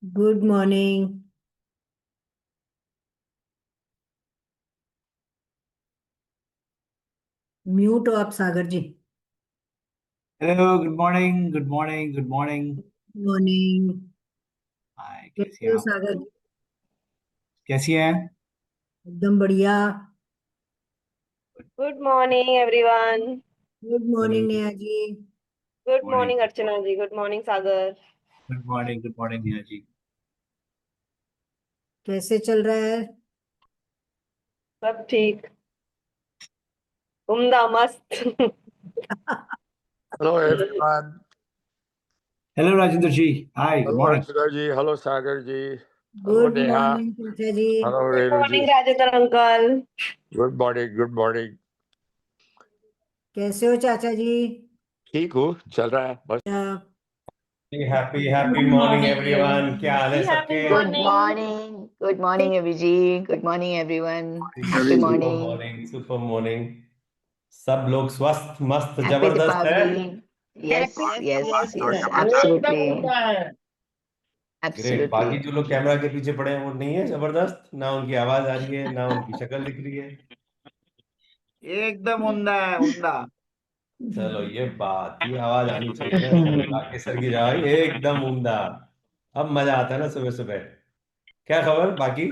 Good morning. Mute हो आप Sagar ji. Hello, good morning, good morning, good morning. Morning. Hi, कैसी कैसे हैं हो आप? सागर जी? कैसी हैं? एकदम बढ़िया। Good morning everyone. Good morning good Neha ji. Good morning, morning Archana ji. Good morning Sagar. Good morning, good morning Neha ji. कैसे चल रहा है? सब ठीक। उम्दा मस्त। Hello everyone. Hello Rajendra ji, hi, good Hello morning. Archana ji. Hello Sagar ji. Hello good Neha. Morning चाचा जी। Hello good Renu ji. Morning Rajendra uncle. Good morning. Good morning. कैसे हो चाचा जी? ठीक हूँ चल रहा है बस. Happy good morning everyone. क्या मॉर्निंग। हाल है हैप्पी सबके? Good morning. morning. Good morning, Abhijit. Good morning, everyone. Happy super morning. Morning, super morning. सब लोग स्वस्थ मस्त Happy जबरदस्त है। Deepavali. Yes, yes, yes, एकदम absolutely. उम्दा है। ग्रेट। बाकी Absolutely. जो लोग कैमरा के पीछे पड़े हैं वो नहीं है जबरदस्त, ना उनकी आवाज आ रही है ना उनकी शक्ल दिख रही है। एकदम उमदा है उमदा। चलो ये आवाज आनी चाहिए ना, एकदम राकेश सर की आवाज एकदम उम्दा। अब मजा आता है ना सुबह सुबह। क्या खबर बाकी?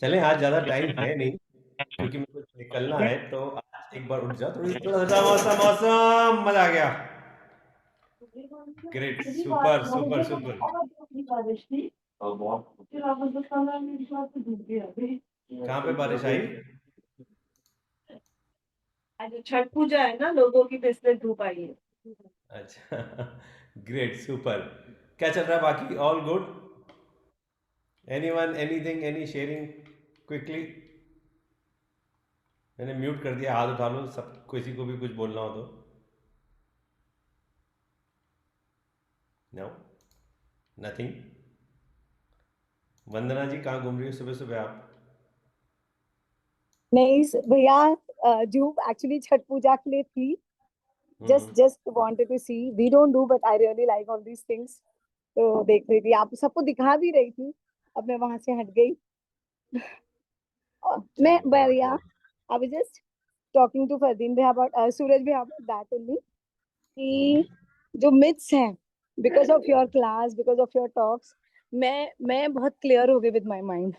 चलें, आज ज्यादा टाइम है नहीं क्योंकि मेरे को निकलना है, तो आज एक बार उठ जाओ, थोड़ा सा मौसम मौसम मजा आ गया। Great, super super super. कहाँ पे बारिश आई? आज छठ पूजा है ना लोगों की, तो इसलिए धूप आई है। अच्छा ग्रेट, सुपर। क्या चल रहा है बाकी? All good? Anyone, anything, any sharing quickly? मैंने म्यूट कर दिया, हाथ उठा लो सब, किसी को भी कुछ बोलना हो तो। No, nothing. वंदना जी कहाँ घूम रही हो सुबह सुबह आप? नहीं भैया, जो एक्चुअली छठ पूजा के लिए थी. Just hmm. Just wanted to see. We don't do but I really like all these things. तो देख रही थी, आप सबको दिखा भी रही थी. अब मैं वहां से हट गई. मैं चलिए बहुत भैया, बढ़िया। I was just talking to Fardeen भैया अबाउट सूरज भैया अबाउट दैट ओनली. हम्म। कि जो मिथ्स हैं, because of your class, because of your talks, मैं बहुत क्लियर हो गई विद माय माइंड.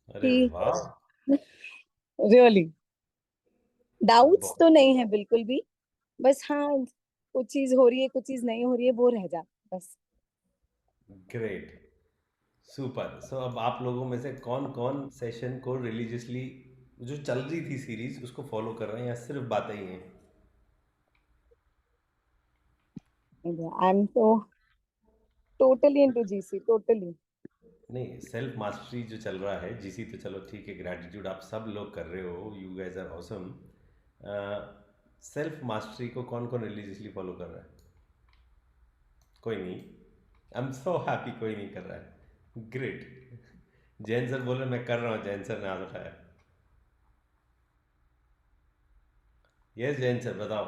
अरे कि वाह। रियली डाउट्स बहुत तो नहीं है बिल्कुल भी. बस हाँ, कुछ चीज हो रही है, कुछ चीज नहीं हो रही है, वो रह जाता बस. Great, super. सो अब आप लोगों में से कौन कौन सेशन को रिलीजियसली, जो चल रही थी सीरीज, उसको फॉलो कर रहे हैं या सिर्फ बातें ही हैं? आई एम तो टोटली इनटू जीसी, टोटली. नहीं, सेल्फ मास्टरी जो चल रहा है, जीसी तो चलो ठीक है, ग्रैटिट्यूड आप सब लोग कर रहे हो, you guys are awesome. Self mastery को कौन कौन रिलीजियसली फॉलो कर रहा है? कोई नहीं। आई एम सो हैप्पी कोई नहीं कर रहा है। ग्रेट। जैन सर बोले मैं कर रहा हूँ, जैन सर ने हाथ उठाया। यस जैन सर बताओ।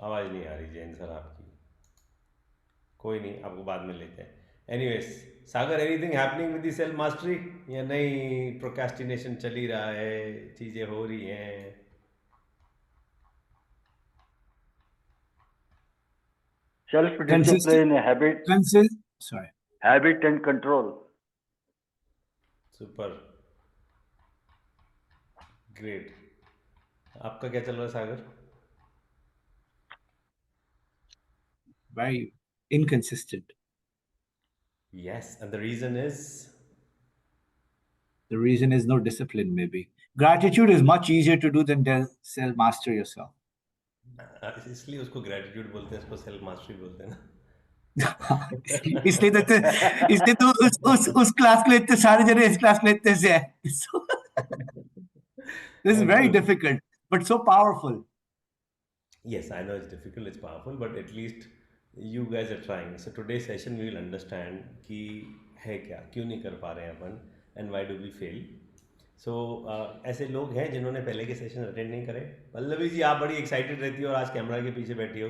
आवाज़ नहीं आ रही जैन सर आपकी। कोई नहीं, आपको बाद में लेते हैं। Anyways, Sagar, anything happening with the self mastery या नहीं? प्रोक्रेस्टिनेशन चल ही रहा है, चीज़ें हो रही हैं? Self consistent, discipline, habit, sorry. Habit and control. Super, great. आपका क्या चल रहा है Sagar? Very inconsistent. Yes, and the reason is? The reason is no discipline, maybe. Gratitude is much easier to do than self master yourself. इसलिए उसको gratitude बोलते हैं, इसको सेल्फ मास्टरी बोलते हैं ना। इसलिए तो इसलिए तो उस क्लास को लेते सारे जने इस क्लास लेते से है. So, this is very good. difficult, but so powerful. Yes, I know it's difficult, it's powerful, but at least you guys are trying. So today's session we will understand कि है क्या, क्यों नहीं कर पा रहे हैं अपन, and why do we fail. सो ऐसे लोग हैं जिन्होंने पहले के सेशन अटेंड नहीं करे। पल्लवी जी, आप बड़ी एक्साइटेड रहती हो और आज कैमरा के पीछे बैठी हो।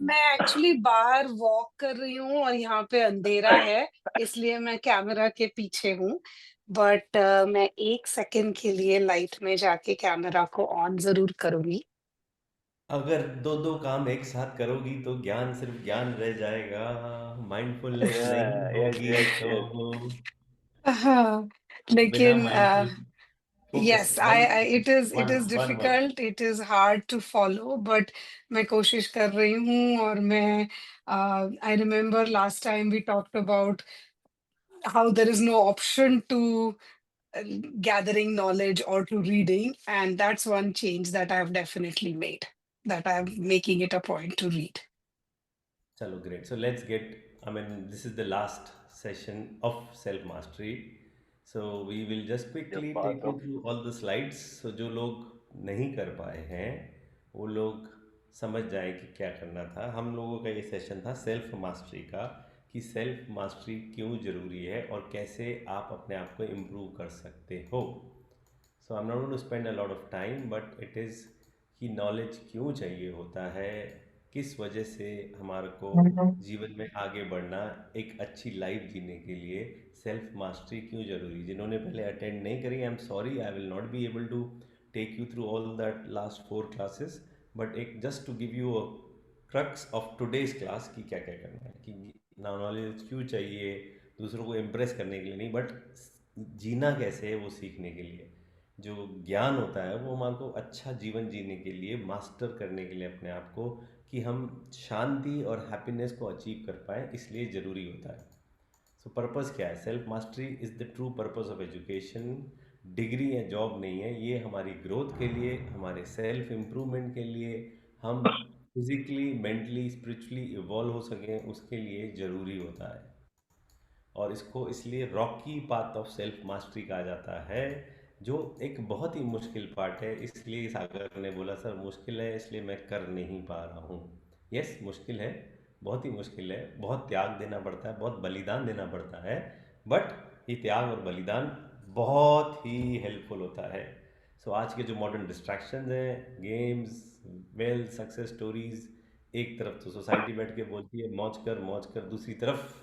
मैं एक्चुअली बाहर वॉक कर रही हूँ और यहाँ पे अंधेरा है, इसलिए मैं कैमरा के पीछे हूँ। बट मैं 1 सेकंड के लिए लाइट में जाके कैमरा को ऑन जरूर करूंगी। अगर दो दो काम एक साथ करोगी तो ज्ञान सिर्फ ज्ञान रह जाएगा, माइंडफुलनेस नहीं Yes, होगी yes, तो yes. हाँ, बिना लेकिन mindful focus yes, one it one is one word. difficult, it is hard to follow, but मैं कोशिश कर रही हूँ। और मैं I remember last time we talked about how there is no option to uh, gathering knowledge or to reading, and that's one change that I've definitely made, that I'm making it a point to read. चलो great, so let's get, I mean this is the last session of self mastery, so we will just quickly take you through all the slides. So जो लोग नहीं कर पाए हैं वो लोग समझ जाए कि क्या करना था। हम लोगों का ये सेशन था सेल्फ मास्टरी का, कि सेल्फ मास्टरी क्यों ज़रूरी है और कैसे आप अपने आप को इम्प्रूव कर सकते हो। So I am not going to spend a lot of time, but it is कि नॉलेज क्यों चाहिए होता है, किस वजह से हमारे को जीवन में आगे बढ़ना, एक अच्छी लाइफ जीने के लिए सेल्फ मास्टरी क्यों ज़रूरी। जिन्होंने पहले अटेंड नहीं करी, I am sorry, I will not be able to take you through all that last 4 classes, but एक just to give you a crux of today's class कि क्या क्या करना है, कि नॉलेज क्यों चाहिए, दूसरों को इम्प्रेस करने के लिए नहीं, बट जीना कैसे है वो सीखने के लिए। जो ज्ञान होता है वो हमारे को अच्छा जीवन जीने के लिए, मास्टर करने के लिए अपने आप को, कि हम शांति और हैप्पीनेस को अचीव कर पाएँ, इसलिए ज़रूरी होता है। सो पर्पस क्या है? Self mastery is the true purpose of education. Degree या जॉब नहीं है, ये हमारी ग्रोथ के लिए, हमारे सेल्फ इम्प्रूवमेंट के लिए, हम फिजिकली, मेंटली, स्पिरिचुअली इवॉल्व हो सकें, उसके लिए ज़रूरी होता है। और इसको इसलिए Rocky path of self mastery कहा जाता है, जो एक बहुत ही मुश्किल पार्ट है। इसलिए सागर ने बोला सर मुश्किल है इसलिए मैं कर नहीं पा रहा हूँ। यस, मुश्किल है, बहुत ही मुश्किल है, बहुत त्याग देना पड़ता है, बहुत बलिदान देना पड़ता है, बट ये त्याग और बलिदान बहुत ही हेल्पफुल होता है। सो आज के जो मॉडर्न डिस्ट्रैक्शंस हैं, गेम्स, वेल्थ, सक्सेस स्टोरीज, एक तरफ तो सोसाइटी बैठ के बोलती है मौज कर, दूसरी तरफ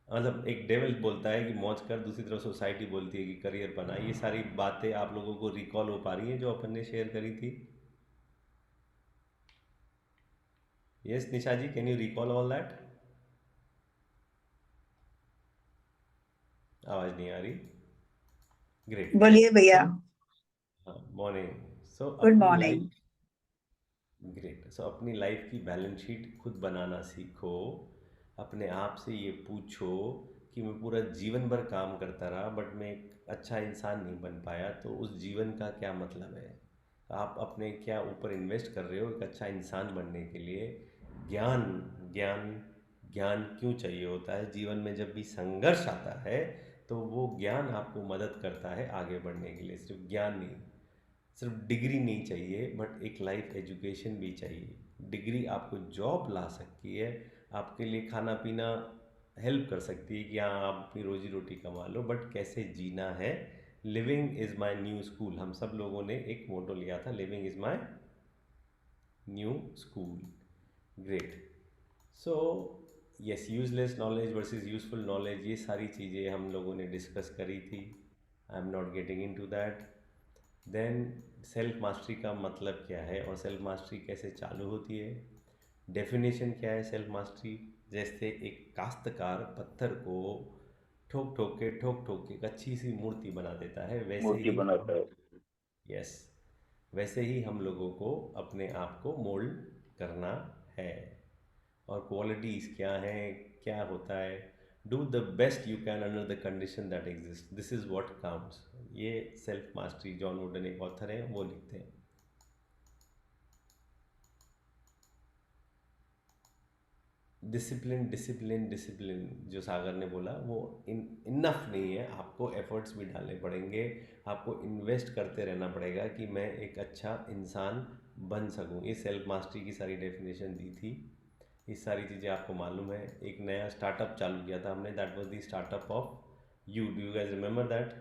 मतलब एक डेविल बोलता है कि मौज कर, दूसरी तरफ सोसाइटी बोलती है कि करियर बना। ये सारी बातें आप लोगों को रिकॉल हो पा रही हैं जो अपन ने शेयर करी थी? Yes Nisha ji, can you recall all that? आवाज नहीं आ रही। ग्रेट। बोलिए भैया। हाँ, मॉर्निंग। सो गुड अपनी मॉर्निंग। लाइफ, ग्रेट, सो अपनी लाइफ की बैलेंस शीट खुद बनाना सीखो। अपने आप से ये पूछो कि मैं पूरा जीवन भर काम करता रहा बट मैं एक अच्छा इंसान नहीं बन पाया, तो उस जीवन का क्या मतलब है? आप अपने क्या ऊपर इन्वेस्ट कर रहे हो एक अच्छा इंसान बनने के लिए? ज्ञान, ज्ञान, ज्ञान क्यों चाहिए होता है जीवन में? जब भी संघर्ष आता है तो वो ज्ञान आपको मदद करता है आगे बढ़ने के लिए। सिर्फ ज्ञान नहीं, सिर्फ डिग्री नहीं चाहिए, बट एक लाइफ एजुकेशन भी चाहिए। डिग्री आपको जॉब ला सकती है, आपके लिए खाना पीना हेल्प कर सकती है कि हाँ आप अपनी रोजी रोटी कमा लो, बट कैसे जीना है, living is my new school. हम सब लोगों ने एक मोटो लिया था, living is my new school. Great. So yes, useless knowledge versus useful knowledge, ये सारी चीज़ें हम लोगों ने डिस्कस करी थी। I am not getting into that. Then self mastery का मतलब क्या है और सेल्फ मास्टरी कैसे चालू होती है? डेफिनेशन क्या है सेल्फ मास्टरी? जैसे एक काश्तकार पत्थर को ठोक ठोक के एक अच्छी सी मूर्ति बना देता है, वैसे मूर्ति ही बनाता है। यस, वैसे ही हम लोगों को अपने आप को मोल्ड करना है। और क्वालिटीज़ क्या हैं, क्या होता है? Do the best you can under the condition that exist, this is what counts. ये सेल्फ मास्टरी, जॉन वुडन एक ऑथर है, वो लिखते हैं। डिसिप्लिन डिसिप्लिन डिसिप्लिन, जो सागर ने बोला वो इनफ नहीं है, आपको एफर्ट्स भी डालने पड़ेंगे, आपको इन्वेस्ट करते रहना पड़ेगा कि मैं एक अच्छा इंसान बन सकूं। ये सेल्फ मास्टरी की सारी डेफिनेशन दी थी। ये सारी चीज़ें आपको मालूम है। एक नया स्टार्टअप चालू किया था हमने, that was the startup of you. Do you guys remember that?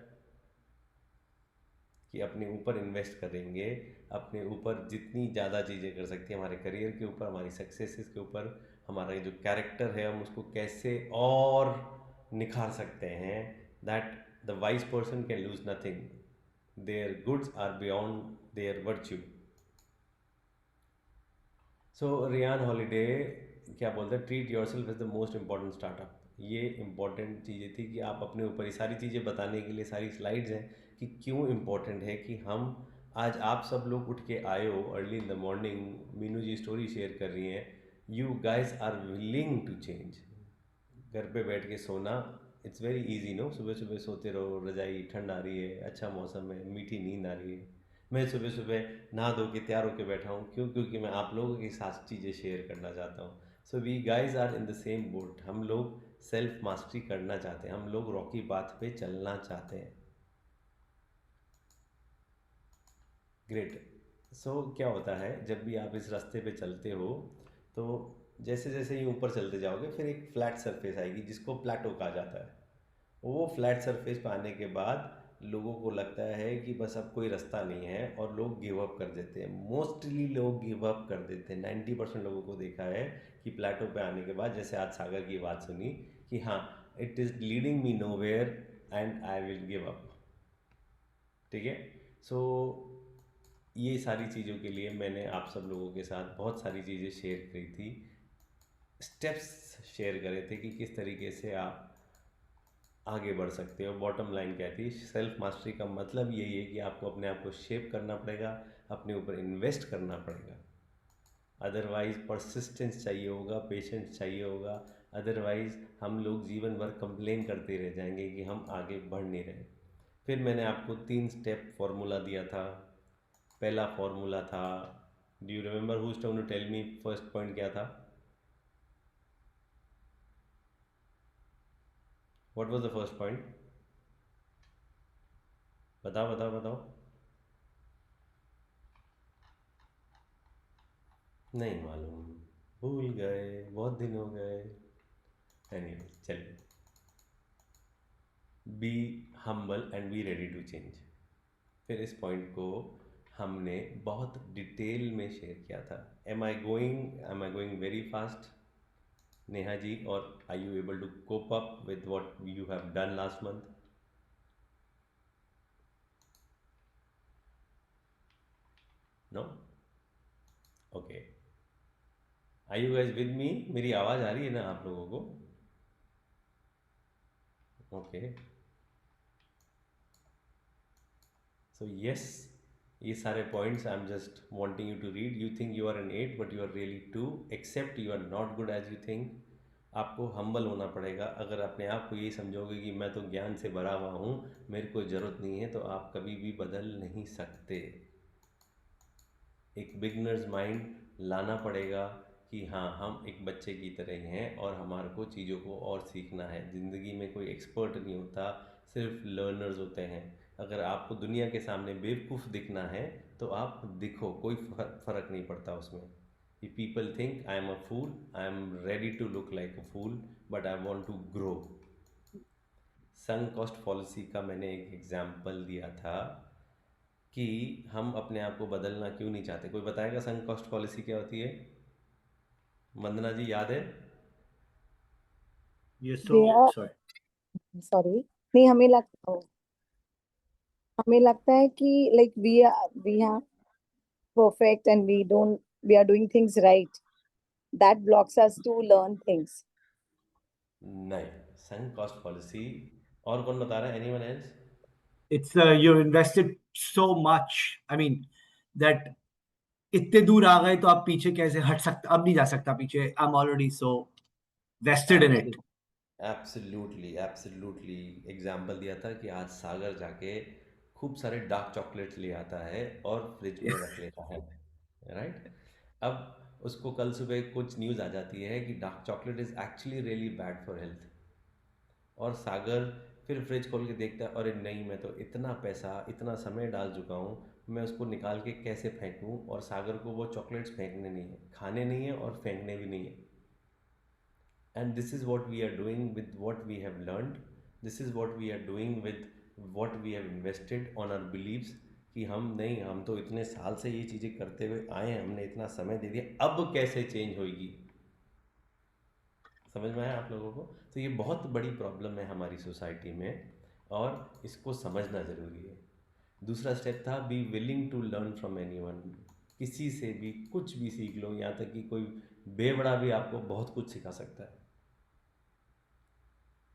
कि अपने ऊपर इन्वेस्ट करेंगे, अपने ऊपर जितनी ज़्यादा चीज़ें कर सकते हैं, हमारे करियर के ऊपर, हमारी सक्सेसेस के ऊपर, हमारा जो कैरेक्टर है हम उसको कैसे और निखार सकते हैं। That the wise person can lose nothing, their goods are beyond their virtue. So Ryan Holiday क्या बोलते हैं, treat yourself as the most important startup. ये इम्पॉर्टेंट चीज़ें थी कि आप अपने ऊपर, ये सारी चीज़ें बताने के लिए सारी स्लाइड्स हैं कि क्यों इम्पॉर्टेंट है कि हम आज आप सब लोग उठ के आए हो early in the morning. Meenu ji story share कर रही हैं, you guys are willing to change. घर पे बैठ के सोना, इट्स वेरी इजी नो। सुबह सुबह सोते रहो, रजाई, ठंड आ रही है, अच्छा मौसम है, मीठी नींद आ रही है। मैं सुबह सुबह नहा धो के तैयार होके बैठा हूँ, क्यों? क्योंकि मैं आप लोगों के साथ चीज़ें शेयर करना चाहता हूँ। So we guys are in the same boat. हम लोग सेल्फ मास्टरी करना चाहते हैं, हम लोग रॉकी पाथ पे चलना चाहते हैं। ग्रेट। सो क्या होता है, जब भी आप इस रास्ते पे चलते हो तो जैसे जैसे ही ऊपर चलते जाओगे फिर एक फ्लैट सरफेस आएगी जिसको प्लेटो कहा जाता है। वो फ्लैट सरफेस पे आने के बाद लोगों को लगता है कि बस अब कोई रास्ता नहीं है और लोग गिव अप कर देते हैं। मोस्टली लोग गिव अप कर देते हैं। 90% लोगों को देखा है कि प्लेटो पे आने के बाद, जैसे आज सागर की बात सुनी कि हाँ, it is leading me nowhere and I will give up. ठीक है। सो ये सारी चीज़ों के लिए मैंने आप सब लोगों के साथ बहुत सारी चीज़ें शेयर करी थी, स्टेप्स शेयर करे थे कि किस तरीके से आप आगे बढ़ सकते हो। बॉटम लाइन क्या थी, सेल्फ मास्टरी का मतलब यही है कि आपको अपने आप को शेप करना पड़ेगा, अपने ऊपर इन्वेस्ट करना पड़ेगा। अदरवाइज परसिस्टेंस चाहिए होगा, पेशेंस चाहिए होगा। अदरवाइज हम लोग जीवन भर कंप्लेन करते रह जाएंगे कि हम आगे बढ़ नहीं रहे। फिर मैंने आपको 3 स्टेप फॉर्मूला दिया था। पहला फॉर्मूला था, do you remember, who is to tell me first point क्या था? What was the first point? बताओ बताओ बताओ। नहीं मालूम, भूल गए, बहुत दिन हो गए। एनीवे, चलिए, be humble and be ready to change. फिर इस पॉइंट को हमने बहुत डिटेल में शेयर किया था। Am I going very fast Neha ji, और are you able to cope up with what you have done last month? No? Okay. Are you guys with me? मेरी आवाज़ आ रही है ना आप लोगों को? ओके। सो यस, ये सारे points I am just wanting you to read. You think you are an 8 but you are really 2। Except you are not good as you think. आपको हम्बल होना पड़ेगा। अगर अपने आप को ये समझोगे कि मैं तो ज्ञान से भरा हुआ हूँ, मेरे को ज़रूरत नहीं है, तो आप कभी भी बदल नहीं सकते। एक बिगनर्स माइंड लाना पड़ेगा कि हाँ, हम एक बच्चे की तरह ही हैं और हमारे को चीज़ों को और सीखना है। ज़िंदगी में कोई एक्सपर्ट नहीं होता, सिर्फ लर्नर्स होते हैं। अगर आपको दुनिया के सामने बेवकूफ़ दिखना है तो आप दिखो, कोई फ़र्क नहीं पड़ता उसमें। कि people think I am a fool, I am ready to look like a fool, but I want to grow. Sunk cost policy का मैंने एक एग्जाम्पल दिया था कि हम अपने आप को बदलना क्यों नहीं चाहते। कोई बताएगा संक कॉस्ट पॉलिसी क्या होती है? वंदना जी, याद है? You're They so are sorry. sorry. नहीं, हमें लगता है कि like we are perfect and we are doing things right. That blocks us to learn things. नहीं, संक कॉस्ट पॉलिसी। और कौन बता रहा है? Anyone else? It's you're invested so much. I mean that इतने दूर आ गए तो आप पीछे कैसे हट सकते? अब नहीं जा सकता पीछे। I'm already so vested in it. Absolutely absolutely. Example दिया था कि आज सागर जाके खूब सारे डार्क चॉकलेट्स ले आता है और फ्रिज में रख लेता है, राइट? अब उसको कल सुबह कुछ न्यूज़ आ जाती है कि dark chocolate is actually really bad for health, और सागर फिर फ्रिज खोल के देखता है, अरे नहीं, मैं तो इतना पैसा, इतना समय डाल चुका हूँ, मैं उसको निकाल के कैसे फेंकूँ? और सागर को वो चॉकलेट्स फेंकने नहीं है, खाने नहीं है और फेंकने भी नहीं है। And this is what we are doing with what we have learned. This is what we are doing with what we have invested on our beliefs कि हम तो इतने साल से ये चीज़ें करते हुए आए हैं, हमने इतना समय दे दिया, अब कैसे चेंज होगी? समझ में आया आप लोगों को? तो ये बहुत बड़ी प्रॉब्लम है हमारी सोसाइटी में और इसको समझना ज़रूरी है। दूसरा स्टेप था be willing to learn from anyone. किसी से भी कुछ भी सीख लो, यहाँ तक कि कोई बेवड़ा भी आपको बहुत कुछ सिखा सकता है,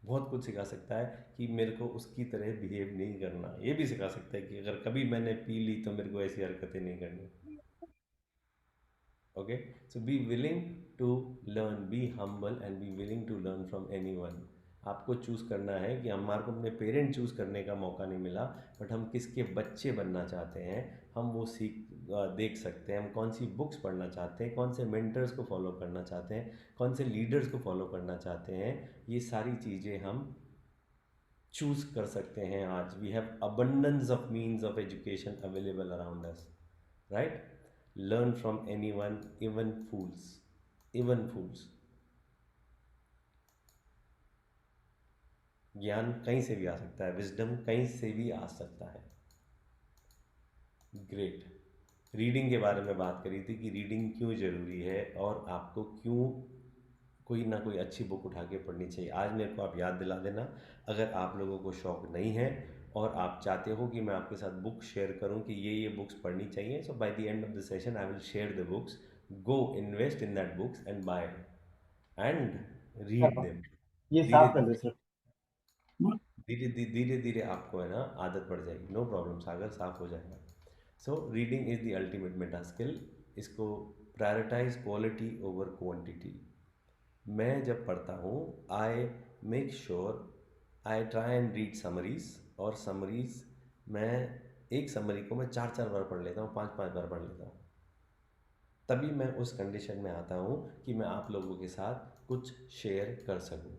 बहुत कुछ सिखा सकता है कि मेरे को उसकी तरह बिहेव नहीं करना। ये भी सिखा सकता है कि अगर कभी मैंने पी ली तो मेरे को ऐसी हरकतें नहीं करनी। Okay, so be willing to learn, be humble and be willing to learn from anyone. आपको चूज़ करना है कि हमारे को अपने पेरेंट चूज़ करने का मौका नहीं मिला, बट हम किसके बच्चे बनना चाहते हैं, हम वो देख सकते हैं। हम कौन सी बुक्स पढ़ना चाहते हैं, कौन से मेंटर्स को फॉलो करना चाहते हैं, कौन से लीडर्स को फॉलो करना चाहते हैं, ये सारी चीज़ें हम चूज़ कर सकते हैं। आज we have abundance of means of education available around us, right? Learn from anyone, even fools, even fools. ज्ञान कहीं से भी आ सकता है, विजडम कहीं से भी आ सकता है। ग्रेट। रीडिंग के बारे में बात करी थी कि रीडिंग क्यों ज़रूरी है और आपको क्यों कोई ना कोई अच्छी बुक उठा के पढ़नी चाहिए। आज मेरे को आप याद दिला देना, अगर आप लोगों को शौक़ नहीं है और आप चाहते हो कि मैं आपके साथ बुक शेयर करूं कि ये बुक्स पढ़नी चाहिए, so by the end of the session I will share the books, go invest in that books and by and read them. ये साफ कर दे सर। धीरे धीरे आपको है ना आदत पड़ जाएगी। नो प्रॉब्लम सागर, साफ हो जाएगा। So reading is the ultimate Meta skill. इसको प्रायोरिटाइज क्वालिटी ओवर क्वांटिटी। मैं जब पढ़ता हूँ I make sure I try and read summaries, और समरीज मैं एक समरी को मैं 4 बार पढ़ लेता हूँ, 5 बार पढ़ लेता हूँ। तभी मैं उस कंडीशन में आता हूँ कि मैं आप लोगों के साथ कुछ शेयर कर सकूँ।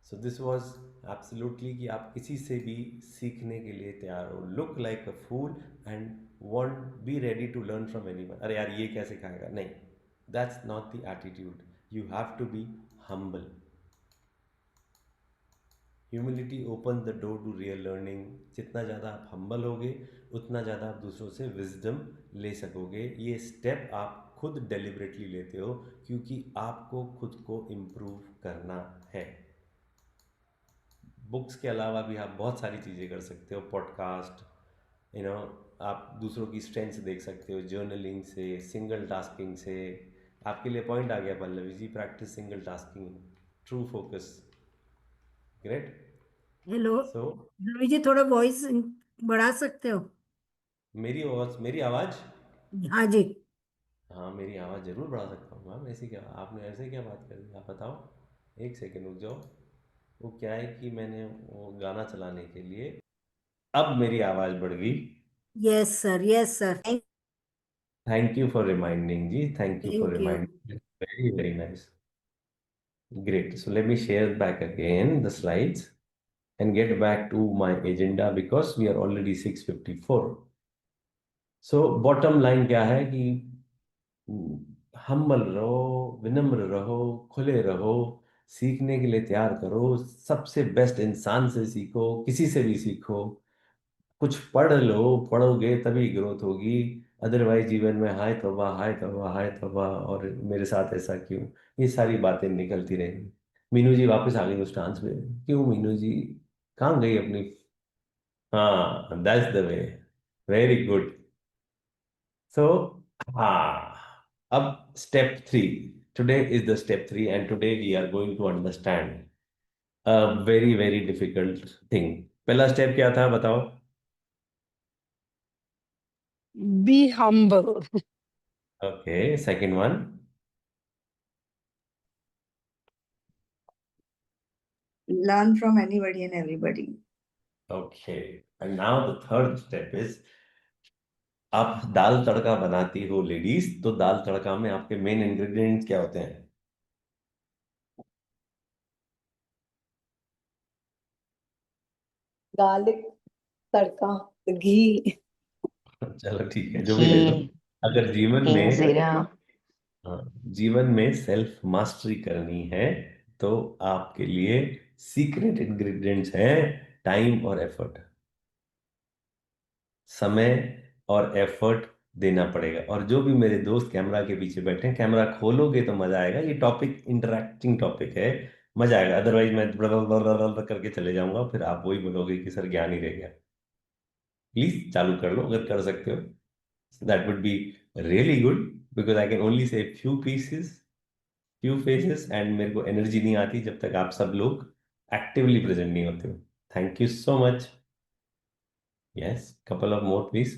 सो दिस वॉज एब्सोल्युटली कि आप किसी से भी सीखने के लिए तैयार हो। Look like a fool and want be ready to learn from anyone. अरे यार ये कैसे खाएगा, नहीं, that's not the attitude. You have to be humble. Humility open the door to real learning. जितना ज़्यादा आप हम्बल होगे उतना ज़्यादा आप दूसरों से विजडम ले सकोगे। ये स्टेप आप खुद डेलिबरेटली लेते हो क्योंकि आपको खुद को इम्प्रूव करना है। बुक्स के अलावा भी आप बहुत सारी चीज़ें कर सकते हो। पॉडकास्ट, आप दूसरों की स्ट्रेंथ्स देख सकते हो, जर्नलिंग से, सिंगल टास्किंग से। आपके लिए पॉइंट आ गया Pallavi ji, practice single tasking, true focus. Great. Hello so Ravi ji, थोड़ा वॉइस बढ़ा सकते हो? मेरी आवाज़ हाँ जी। हाँ, मेरी आवाज़ ज़रूर बढ़ा सकता हूँ मैम। ऐसी क्या, आपने ऐसे क्या बात कर दी? आप बताओ, एक सेकेंड रुक जाओ। वो क्या है कि मैंने वो गाना चलाने के लिए, अब मेरी आवाज़ बढ़ गई। Yes sir, yes sir, thank you for reminding ji, thank you for thank you. Reminding, very very nice. Great. So let me share back again the slides and get back to my agenda because we are already 6:54. So bottom line क्या है कि humble रहो, विनम्र रहो, खुले रहो, सीखने के लिए तैयार करो। सबसे बेस्ट इंसान से सीखो, किसी से भी सीखो। कुछ पढ़ लो, पढ़ोगे तभी ग्रोथ होगी। अदरवाइज जीवन में हाय तौबा, हाय तौबा, हाय तौबा, और मेरे साथ ऐसा क्यों, ये सारी बातें निकलती रहेंगी। मीनू जी वापस आ गई उस डांस में। क्यों मीनू जी कहाँ गई अपनी? हाँ, that's the way, very good. So हाँ, अब step 3, today is the step 3 and today we are going to understand a very very difficult thing. पहला स्टेप क्या था बताओ? Be humble. Okay, second one? Learn from anybody and everybody. Okay, and now the third step is, आप दाल तड़का बनाती हो ladies, तो दाल तड़का में आपके मेन इंग्रेडिएंट्स क्या होते हैं? Garlic, तड़का, घी, चलो ठीक है, जो भी ले लो। अगर जीवन King में Zira. हाँ, जीवन में सेल्फ मास्टरी करनी है तो आपके लिए सीक्रेट इंग्रेडिएंट्स हैं टाइम और एफर्ट। समय और एफर्ट देना पड़ेगा। और जो भी मेरे दोस्त कैमरा के पीछे बैठे हैं, कैमरा खोलोगे तो मजा आएगा। ये टॉपिक इंटरेक्टिंग टॉपिक है, मजा आएगा। अदरवाइज मैं ब्लर करके चले जाऊंगा, फिर आप वही बोलोगे कि सर ज्ञान ही रह गया। प्लीज चालू कर लो अगर कर सकते हो। That would be really good, because I can only say few faces and मेरे को एनर्जी नहीं आती जब तक आप सब लोग एक्टिवली प्रेजेंट नहीं होते हो। Thank you so much. Yes, couple of more please.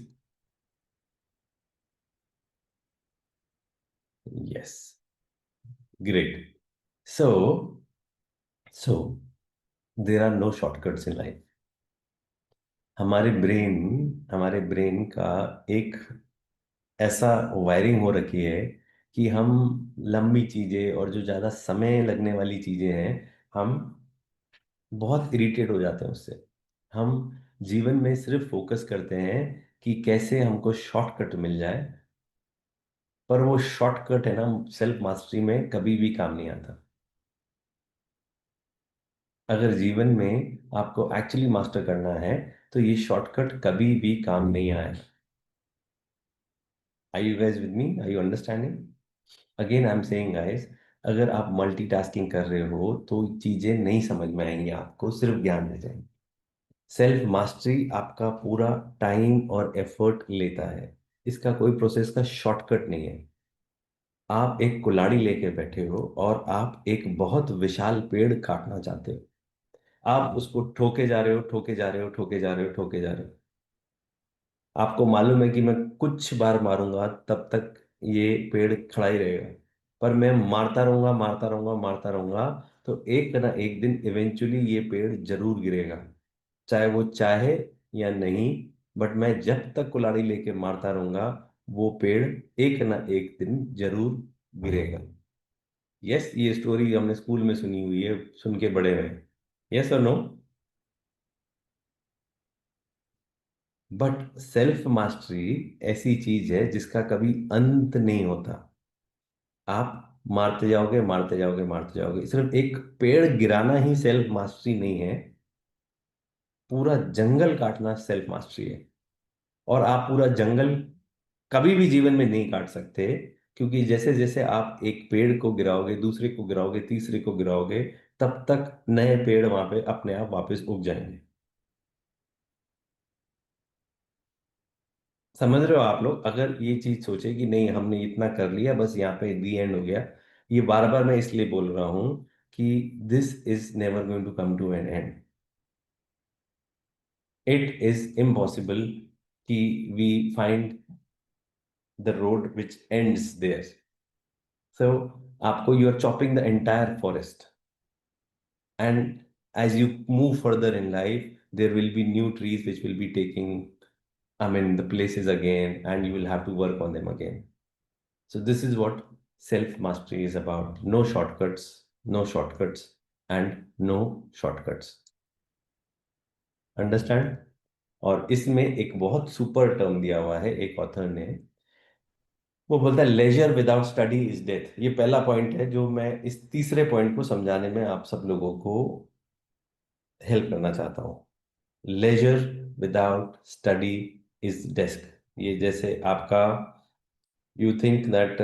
Yes, great. So there are no shortcuts in life. हमारे ब्रेन का एक ऐसा वायरिंग हो रखी है कि हम लंबी चीजें और जो ज्यादा समय लगने वाली चीजें हैं, हम बहुत इरिटेट हो जाते हैं उससे। हम जीवन में सिर्फ फोकस करते हैं कि कैसे हमको शॉर्टकट मिल जाए, पर वो शॉर्टकट है ना, सेल्फ मास्टरी में कभी भी काम नहीं आता। अगर जीवन में आपको एक्चुअली मास्टर करना है तो ये शॉर्टकट कभी भी काम नहीं आए। Are you guys with me? Are you understanding? Again I am saying guys, अगर आप मल्टीटास्किंग कर रहे हो तो चीजें नहीं समझ में आएंगी, आपको सिर्फ ज्ञान रह जाएंगे। सेल्फ मास्टरी आपका पूरा टाइम और एफर्ट लेता है। इसका कोई प्रोसेस का शॉर्टकट नहीं है। आप एक कुल्हाड़ी लेके बैठे हो और आप एक बहुत विशाल पेड़ काटना चाहते हो। आप उसको ठोके जा रहे हो, ठोके जा रहे हो, ठोके जा रहे हो, ठोके जा रहे हो। आपको मालूम है कि मैं कुछ बार मारूंगा तब तक ये पेड़ खड़ा ही रहेगा, पर मैं मारता रहूंगा, मारता रहूंगा, मारता रहूंगा, तो एक ना एक दिन इवेंचुअली ये पेड़ जरूर गिरेगा, चाहे वो चाहे या नहीं। बट मैं जब तक कुल्हाड़ी लेके मारता रहूंगा, वो पेड़ एक ना एक दिन जरूर गिरेगा। यस, ये स्टोरी हमने स्कूल में सुनी हुई है, सुन के बड़े हुए। यस और नो? बट सेल्फ मास्टरी ऐसी चीज है जिसका कभी अंत नहीं होता। आप मारते जाओगे, मारते जाओगे, मारते जाओगे। सिर्फ एक पेड़ गिराना ही सेल्फ मास्टरी नहीं है, पूरा जंगल काटना सेल्फ मास्टरी है। और आप पूरा जंगल कभी भी जीवन में नहीं काट सकते, क्योंकि जैसे जैसे आप एक पेड़ को गिराओगे, दूसरे को गिराओगे, तीसरे को गिराओगे, तब तक नए पेड़ वहां पे अपने आप वापस उग जाएंगे। समझ रहे हो आप लोग? अगर ये चीज सोचे कि नहीं हमने इतना कर लिया, बस यहाँ पे दी एंड हो गया। ये बार बार मैं इसलिए बोल रहा हूँ कि this is never going to come to an end. It is impossible कि we find the road which ends there. So आपको you are chopping the entire forest, and as you move further in life, there will be new trees which will be taking, I mean, the places again, and you will have to work on them again. So this is what self mastery is about. No shortcuts, no shortcuts, and no shortcuts. Understand? और इसमें एक बहुत super term दिया हुआ है एक author ने। वो बोलता है leisure without study is death. ये पहला पॉइंट है जो मैं इस तीसरे पॉइंट को समझाने में आप सब लोगों को हेल्प करना चाहता हूँ। Leisure without study is desk. ये जैसे आपका, यू थिंक दैट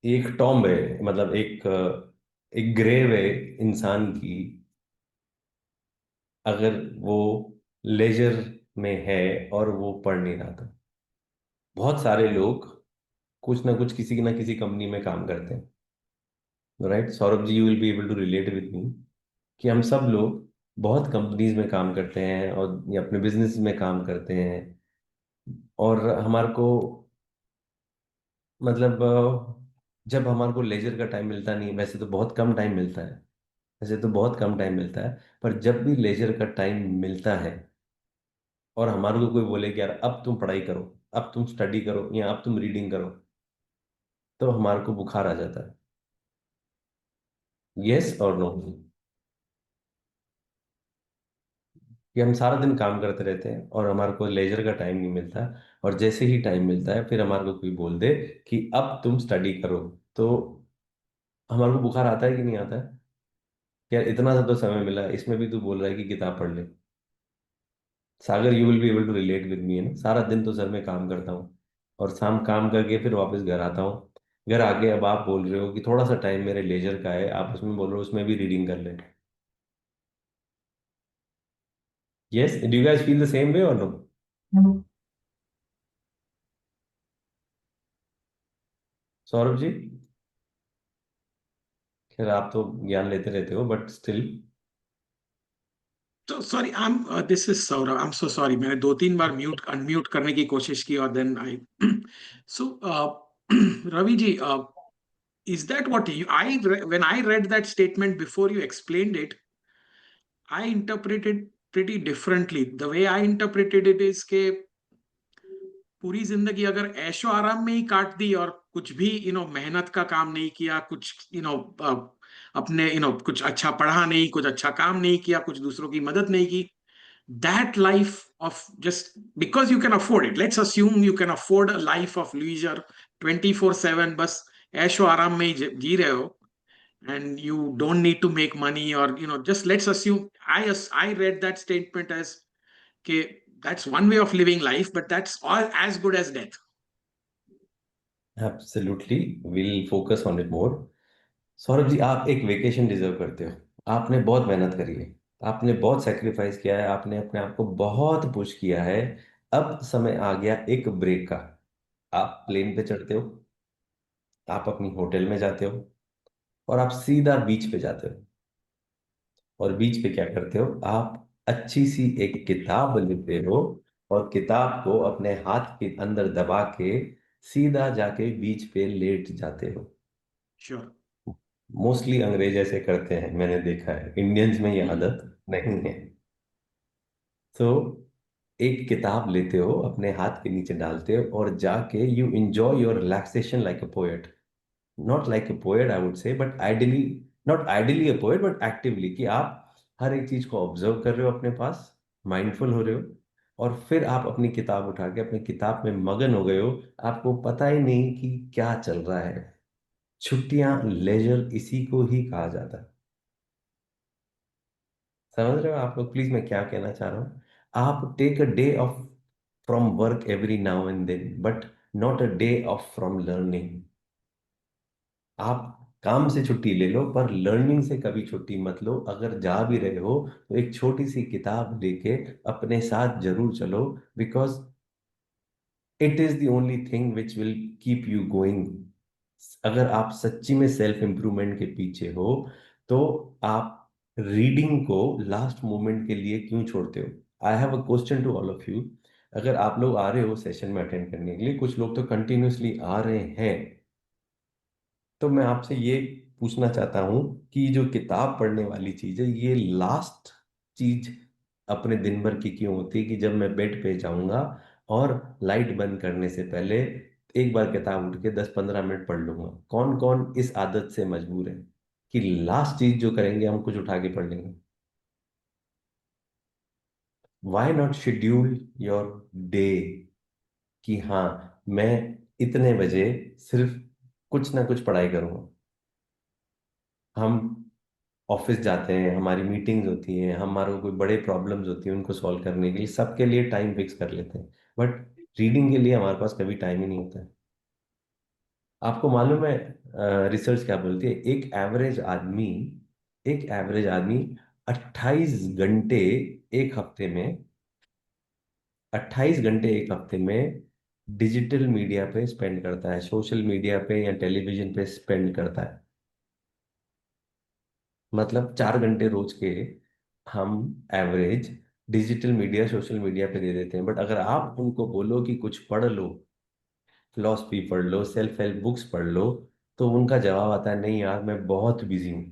एक टॉम्ब है, मतलब एक ग्रेव है इंसान की। अगर वो लेजर में है और वो पढ़ नहीं रहा था। बहुत सारे लोग कुछ ना कुछ किसी ना किसी कंपनी में काम करते हैं, right? Saurabh ji, you will be able to relate with me कि हम सब लोग बहुत कंपनीज में काम करते हैं और या अपने बिजनेस में काम करते हैं। और हमारे को मतलब जब हमारे को लेजर का टाइम मिलता नहीं, वैसे तो बहुत कम टाइम मिलता है, वैसे तो बहुत कम टाइम मिलता है, पर जब भी लेजर का टाइम मिलता है और हमारे को कोई बोले कि यार अब तुम पढ़ाई करो, अब तुम स्टडी करो, या अब तुम रीडिंग करो, तो हमारे को बुखार आ जाता है। यस और नो? कि हम सारा दिन काम करते रहते हैं और हमारे को लेजर का टाइम नहीं मिलता। और जैसे ही टाइम मिलता है फिर हमारे को कोई बोल दे कि अब तुम स्टडी करो, तो हमारे को बुखार आता है कि नहीं आता है? यार इतना सा तो समय मिला है, इसमें भी तू बोल रहा है कि किताब पढ़ ले। Sagar, you will be able to relate with me, है ना? सारा दिन तो सर मैं काम करता हूँ और शाम काम करके फिर वापस घर आता हूँ। घर आके अब आप बोल रहे हो कि थोड़ा सा टाइम मेरे लेजर का है, आप उसमें बोल रहे हो उसमें भी रीडिंग कर ले। Yes, do you guys feel the same way और नो? सौरभ जी, खैर आप तो ज्ञान लेते रहते हो बट स्टिल। तो sorry, this is Saurabh, I am so sorry, मैंने 2-3 बार म्यूट अनम्यूट करने की कोशिश की और then I saw Ravi ji, is that what you when I read that statement before you explained it, I interpreted pretty differently. The way I interpreted it is के पूरी जिंदगी अगर ऐशो आराम में ही काट दी और कुछ भी मेहनत का काम नहीं किया, कुछ अपने कुछ अच्छा पढ़ा नहीं, कुछ अच्छा काम नहीं किया, कुछ दूसरों की मदद नहीं की, that life of just because you can afford it, let's assume you can afford a life of leisure 24/7, बस ऐशो आराम में ही जी रहे हो, and you don't need to make money, or just let's assume I read that statement as okay, that's one way of living life, but that's all as good as death. Absolutely, will focus on it more. Saurabh ji, आप एक vacation deserve करते हो। आपने बहुत मेहनत करी है, आपने बहुत सेक्रीफाइस किया है, आपने अपने आप को बहुत पुश किया है। अब समय आ गया एक ब्रेक का। आप प्लेन पे चढ़ते हो, आप अपनी होटल में जाते हो और आप सीधा बीच पे जाते हो। और बीच पे क्या करते हो? आप अच्छी सी एक किताब लेते हो और किताब को अपने हाथ के अंदर दबा के सीधा जाके बीच पे लेट जाते हो। Sure. मोस्टली अंग्रेज ऐसे करते हैं, मैंने देखा है। इंडियंस में ये आदत नहीं है। तो एक किताब लेते हो, अपने हाथ के नीचे डालते हो और जाके you enjoy your relaxation like a poet. Not like a poet I would say, but ideally, not ideally a poet but actively, कि आप हर एक चीज को ऑब्जर्व कर रहे हो अपने पास, माइंडफुल हो रहे हो, और फिर आप अपनी किताब उठा के अपनी किताब में मगन हो गए हो। आपको पता ही नहीं कि क्या चल रहा है। छुट्टियां, लेजर, इसी को ही कहा जाता है। समझ रहे हो आप लोग? प्लीज, मैं क्या कहना चाह रहा हूँ। आप take a day off from work every now and then, but not a day off from learning. आप काम से छुट्टी ले लो पर लर्निंग से कभी छुट्टी मत लो। अगर जा भी रहे हो तो एक छोटी सी किताब लेके अपने साथ जरूर चलो, because it is the only thing which will keep you going. अगर आप सच्ची में सेल्फ इंप्रूवमेंट के पीछे हो तो आप रीडिंग को लास्ट मोमेंट के लिए क्यों छोड़ते हो? I have a question to all of you. अगर आप लोग आ रहे हो सेशन में अटेंड करने के लिए, कुछ लोग तो कंटिन्यूअसली आ रहे हैं, तो मैं आपसे ये पूछना चाहता हूँ कि जो किताब पढ़ने वाली चीज है, ये लास्ट चीज अपने दिन भर की क्यों होती है? कि जब मैं बेड पे जाऊंगा और लाइट बंद करने से पहले एक बार किताब उठ के 10-15 मिनट पढ़ लूंगा। कौन कौन इस आदत से मजबूर है कि लास्ट चीज जो करेंगे हम कुछ उठा के पढ़ लेंगे? Why not schedule your day कि हाँ, मैं इतने बजे सिर्फ कुछ ना कुछ पढ़ाई करूंगा। हम ऑफिस जाते हैं, हमारी मीटिंग्स होती हैं, हमारे को कोई बड़े प्रॉब्लम्स होती हैं, उनको सॉल्व करने के लिए सबके लिए टाइम फिक्स कर लेते हैं, बट रीडिंग के लिए हमारे पास कभी टाइम ही नहीं होता है। आपको मालूम है रिसर्च क्या बोलती है? एक एवरेज आदमी 28 घंटे एक हफ्ते में 28 घंटे एक हफ्ते में डिजिटल मीडिया पे स्पेंड करता है, सोशल मीडिया पे या टेलीविजन पे स्पेंड करता है। मतलब 4 घंटे रोज के हम average digital media, social media पे दे देते हैं। बट अगर आप उनको बोलो कि कुछ पढ़ लो, फिलॉसफी पढ़ लो, सेल्फ हेल्प बुक्स पढ़ लो, तो उनका जवाब आता है नहीं यार, मैं बहुत बिजी हूँ।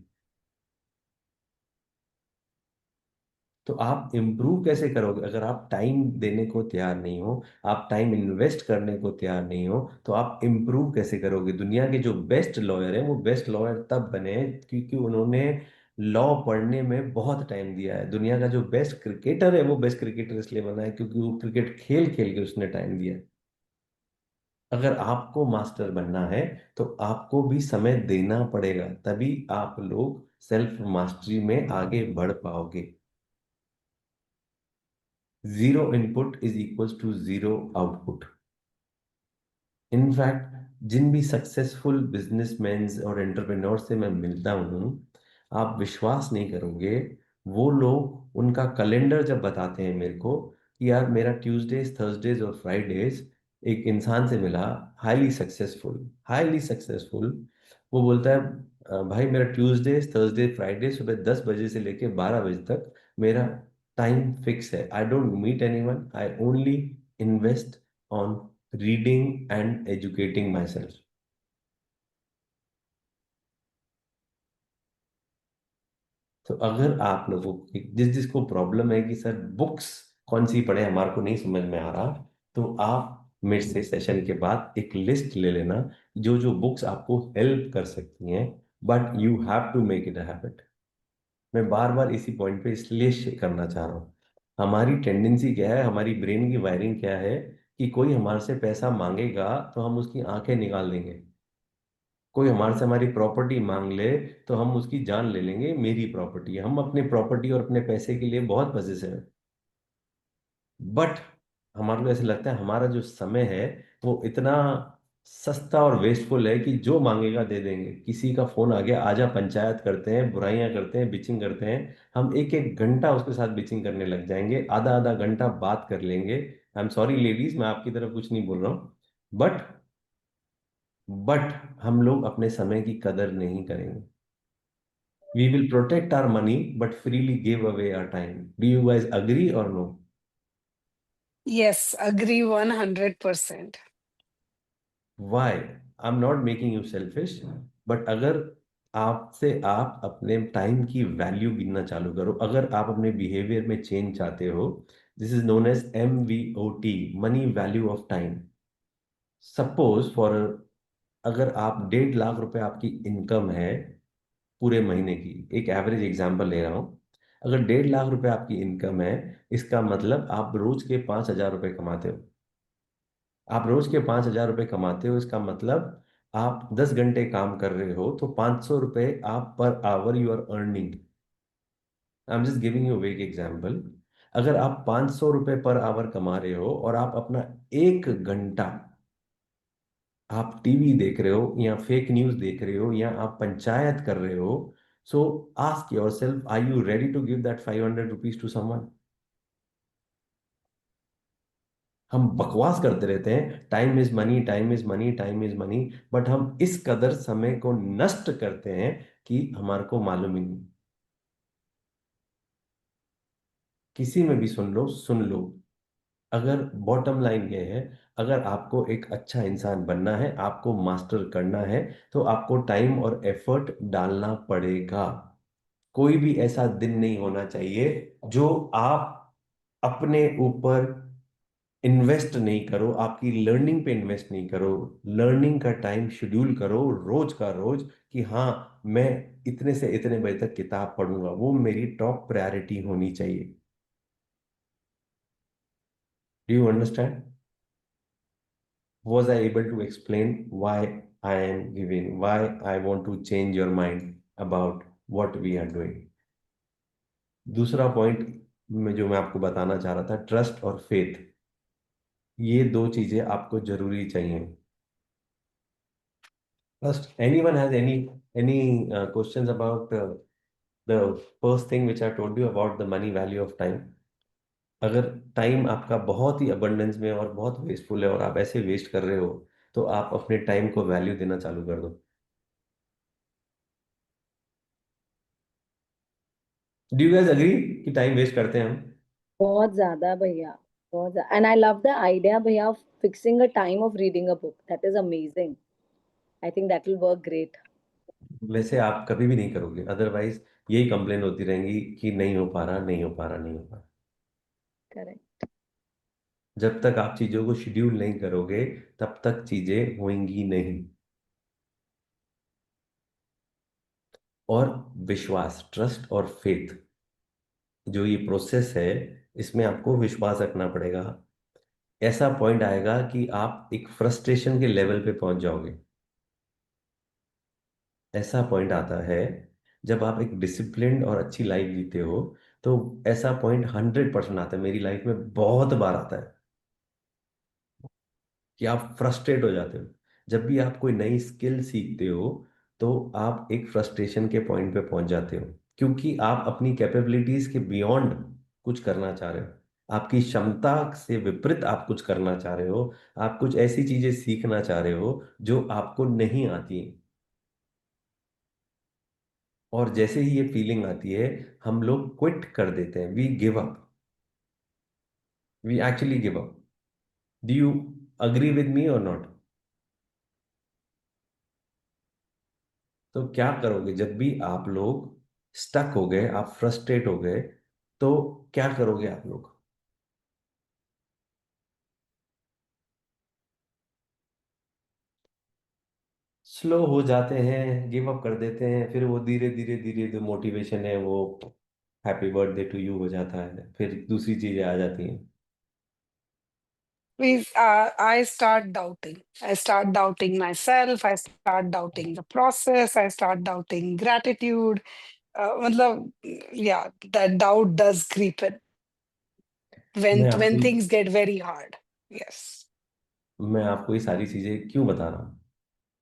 तो आप इम्प्रूव कैसे करोगे अगर आप टाइम देने को तैयार नहीं हो, आप टाइम इन्वेस्ट करने को तैयार नहीं हो? तो आप इम्प्रूव कैसे करोगे? दुनिया के जो बेस्ट लॉयर हैं वो बेस्ट लॉयर तब बने क्योंकि उन्होंने लॉ पढ़ने में बहुत टाइम दिया है। दुनिया का जो बेस्ट क्रिकेटर है वो बेस्ट क्रिकेटर इसलिए बना है क्योंकि वो क्रिकेट खेल खेल के उसने टाइम दिया है। अगर आपको मास्टर बनना है तो आपको भी समय देना पड़ेगा, तभी आप लोग सेल्फ मास्टरी में आगे बढ़ पाओगे। Zero input is equals to zero output. In fact जिन भी सक्सेसफुल बिजनेसमैन और एंटरप्रेन्योर से मैं मिलता हूँ, आप विश्वास नहीं करोगे, वो लोग उनका कैलेंडर जब बताते हैं मेरे को कि यार मेरा ट्यूसडेज थर्सडेज और फ्राइडेज, एक इंसान से मिला हाईली सक्सेसफुल, वो बोलता है भाई मेरा ट्यूसडेज थर्सडे फ्राइडे सुबह 10 बजे से लेके 12 बजे तक मेरा टाइम फिक्स है। I don't meet anyone, I only invest on reading and educating myself. तो अगर आप लोगों को जिसको प्रॉब्लम है कि सर बुक्स कौन सी पढ़े हमारे को नहीं समझ में आ रहा, तो आप मेरे से सेशन के बाद एक लिस्ट ले लेना जो जो बुक्स आपको हेल्प कर सकती हैं, but you have to make it a habit. मैं बार बार इसी पॉइंट पे इसलिए करना चाह रहा हूँ। हमारी टेंडेंसी क्या है, हमारी ब्रेन की वायरिंग क्या है कि कोई हमारे से पैसा मांगेगा तो हम उसकी आंखें निकाल देंगे, कोई हमारे से हमारी प्रॉपर्टी मांग ले तो हम उसकी जान ले लेंगे, मेरी प्रॉपर्टी है। हम अपने प्रॉपर्टी और अपने पैसे के लिए बहुत पजेसिव है, बट हमारे को ऐसे लगता है हमारा जो समय है वो इतना सस्ता और वेस्टफुल है कि जो मांगेगा दे देंगे। किसी का फोन आ गया, आजा पंचायत करते हैं, बुराइयां करते हैं, बिचिंग करते हैं, हम एक एक घंटा उसके साथ बिचिंग करने लग जाएंगे, आधा आधा घंटा बात कर लेंगे। आई एम सॉरी लेडीज, मैं आपकी तरफ कुछ नहीं बोल रहा हूँ, बट हम लोग अपने समय की कदर नहीं करेंगे। We will protect our money but freely give away our time. Do you guys agree or no? Yes, agree 100%. Why? I'm not making you selfish, but अगर आपसे आप अपने टाइम की वैल्यू गिनना चालू करो, अगर आप अपने बिहेवियर में चेंज चाहते हो, this is known as MVOT, money value of time. Suppose for, अगर आप 1.5 लाख रुपए आपकी इनकम है पूरे महीने की, एक एवरेज एग्जांपल ले रहा हूँ, अगर 1.5 लाख रुपए आपकी इनकम है, इसका मतलब आप रोज के 5,000 रुपए कमाते हो। आप रोज के 5,000 रुपए कमाते हो, इसका मतलब आप 10 घंटे काम कर रहे हो, तो 500 रुपए आप per hour you are earning. I am just giving you vague example. अगर आप 500 रुपए पर आवर कमा रहे हो और आप अपना 1 घंटा आप टीवी देख रहे हो या फेक न्यूज देख रहे हो या आप पंचायत कर रहे हो, so ask yourself, are you ready to give that 500 rupees to someone? हम बकवास करते रहते हैं, time is money, time is money, time is money, but हम इस कदर समय को नष्ट करते हैं कि हमारे को मालूम ही नहीं। किसी में भी सुन लो, अगर बॉटम लाइन ये है, अगर आपको एक अच्छा इंसान बनना है, आपको मास्टर करना है, तो आपको टाइम और एफर्ट डालना पड़ेगा। कोई भी ऐसा दिन नहीं होना चाहिए जो आप अपने ऊपर इन्वेस्ट नहीं करो, आपकी लर्निंग पे इन्वेस्ट नहीं करो। लर्निंग का टाइम शेड्यूल करो रोज का रोज, कि हाँ मैं इतने से इतने बजे तक किताब पढ़ूंगा, वो मेरी टॉप प्रायोरिटी होनी चाहिए। Do you understand? Was I able to explain why I am giving, why I want to change your mind about what we are doing? दूसरा पॉइंट में जो मैं आपको बताना चाह रहा था, ट्रस्ट और फेथ, ये दो चीजें आपको जरूरी चाहिए। First, anyone has any questions about the first thing which I told you about the money value of time? अगर टाइम आपका बहुत ही अबंडेंस में और बहुत वेस्टफुल है और आप ऐसे वेस्ट कर रहे हो, तो आप अपने टाइम को वैल्यू देना चालू कर दो। डू यू गाइस एग्री कि टाइम वेस्ट करते हैं हम? बहुत ज्यादा भैया, बहुत ज्यादा. And I love the idea भैया of fixing a time of reading a book. That is amazing. I think that will work great. वैसे आप कभी भी नहीं करोगे, अदरवाइज यही कंप्लेन होती रहेंगी कि नहीं हो पा रहा, नहीं हो पा रहा, नहीं हो पा रहा। Correct. जब तक आप चीजों को शेड्यूल नहीं करोगे तब तक चीजें होंगी नहीं। और विश्वास, ट्रस्ट और फेथ, जो ये प्रोसेस है, इसमें आपको विश्वास रखना पड़ेगा। ऐसा पॉइंट आएगा कि आप एक फ्रस्ट्रेशन के लेवल पे पहुंच जाओगे। ऐसा पॉइंट आता है जब आप एक डिसिप्लिन्ड और अच्छी लाइफ जीते हो, तो ऐसा पॉइंट 100% आता है। मेरी लाइफ में बहुत बार आता है कि आप फ्रस्ट्रेट हो जाते हो। जब भी आप कोई नई स्किल सीखते हो तो आप एक फ्रस्ट्रेशन के पॉइंट पे पहुंच जाते हो, क्योंकि आप अपनी कैपेबिलिटीज के बियॉन्ड कुछ करना चाह रहे हो। आपकी क्षमता से विपरीत आप कुछ करना चाह रहे हो। आप कुछ ऐसी चीजें सीखना चाह रहे हो जो आपको नहीं आती हैं। और जैसे ही ये फीलिंग आती है, हम लोग क्विट कर देते हैं, we give up, we actually give up. Do you agree with me और नॉट? तो क्या करोगे जब भी आप लोग स्टक हो गए, आप फ्रस्ट्रेट हो गए, तो क्या करोगे आप लोग? स्लो हो जाते हैं, गिव अप कर देते हैं, फिर वो धीरे धीरे धीरे जो मोटिवेशन है वो हैप्पी बर्थडे टू यू हो जाता है, फिर दूसरी चीजें आ जाती हैं। I start doubting. I start doubting myself. I start doubting the process. I start doubting gratitude. Matlab, yeah, that doubt does creep in मैं when आपको things get very hard. Yes. मैं आपको ये सारी चीजें क्यों बता रहा हूँ?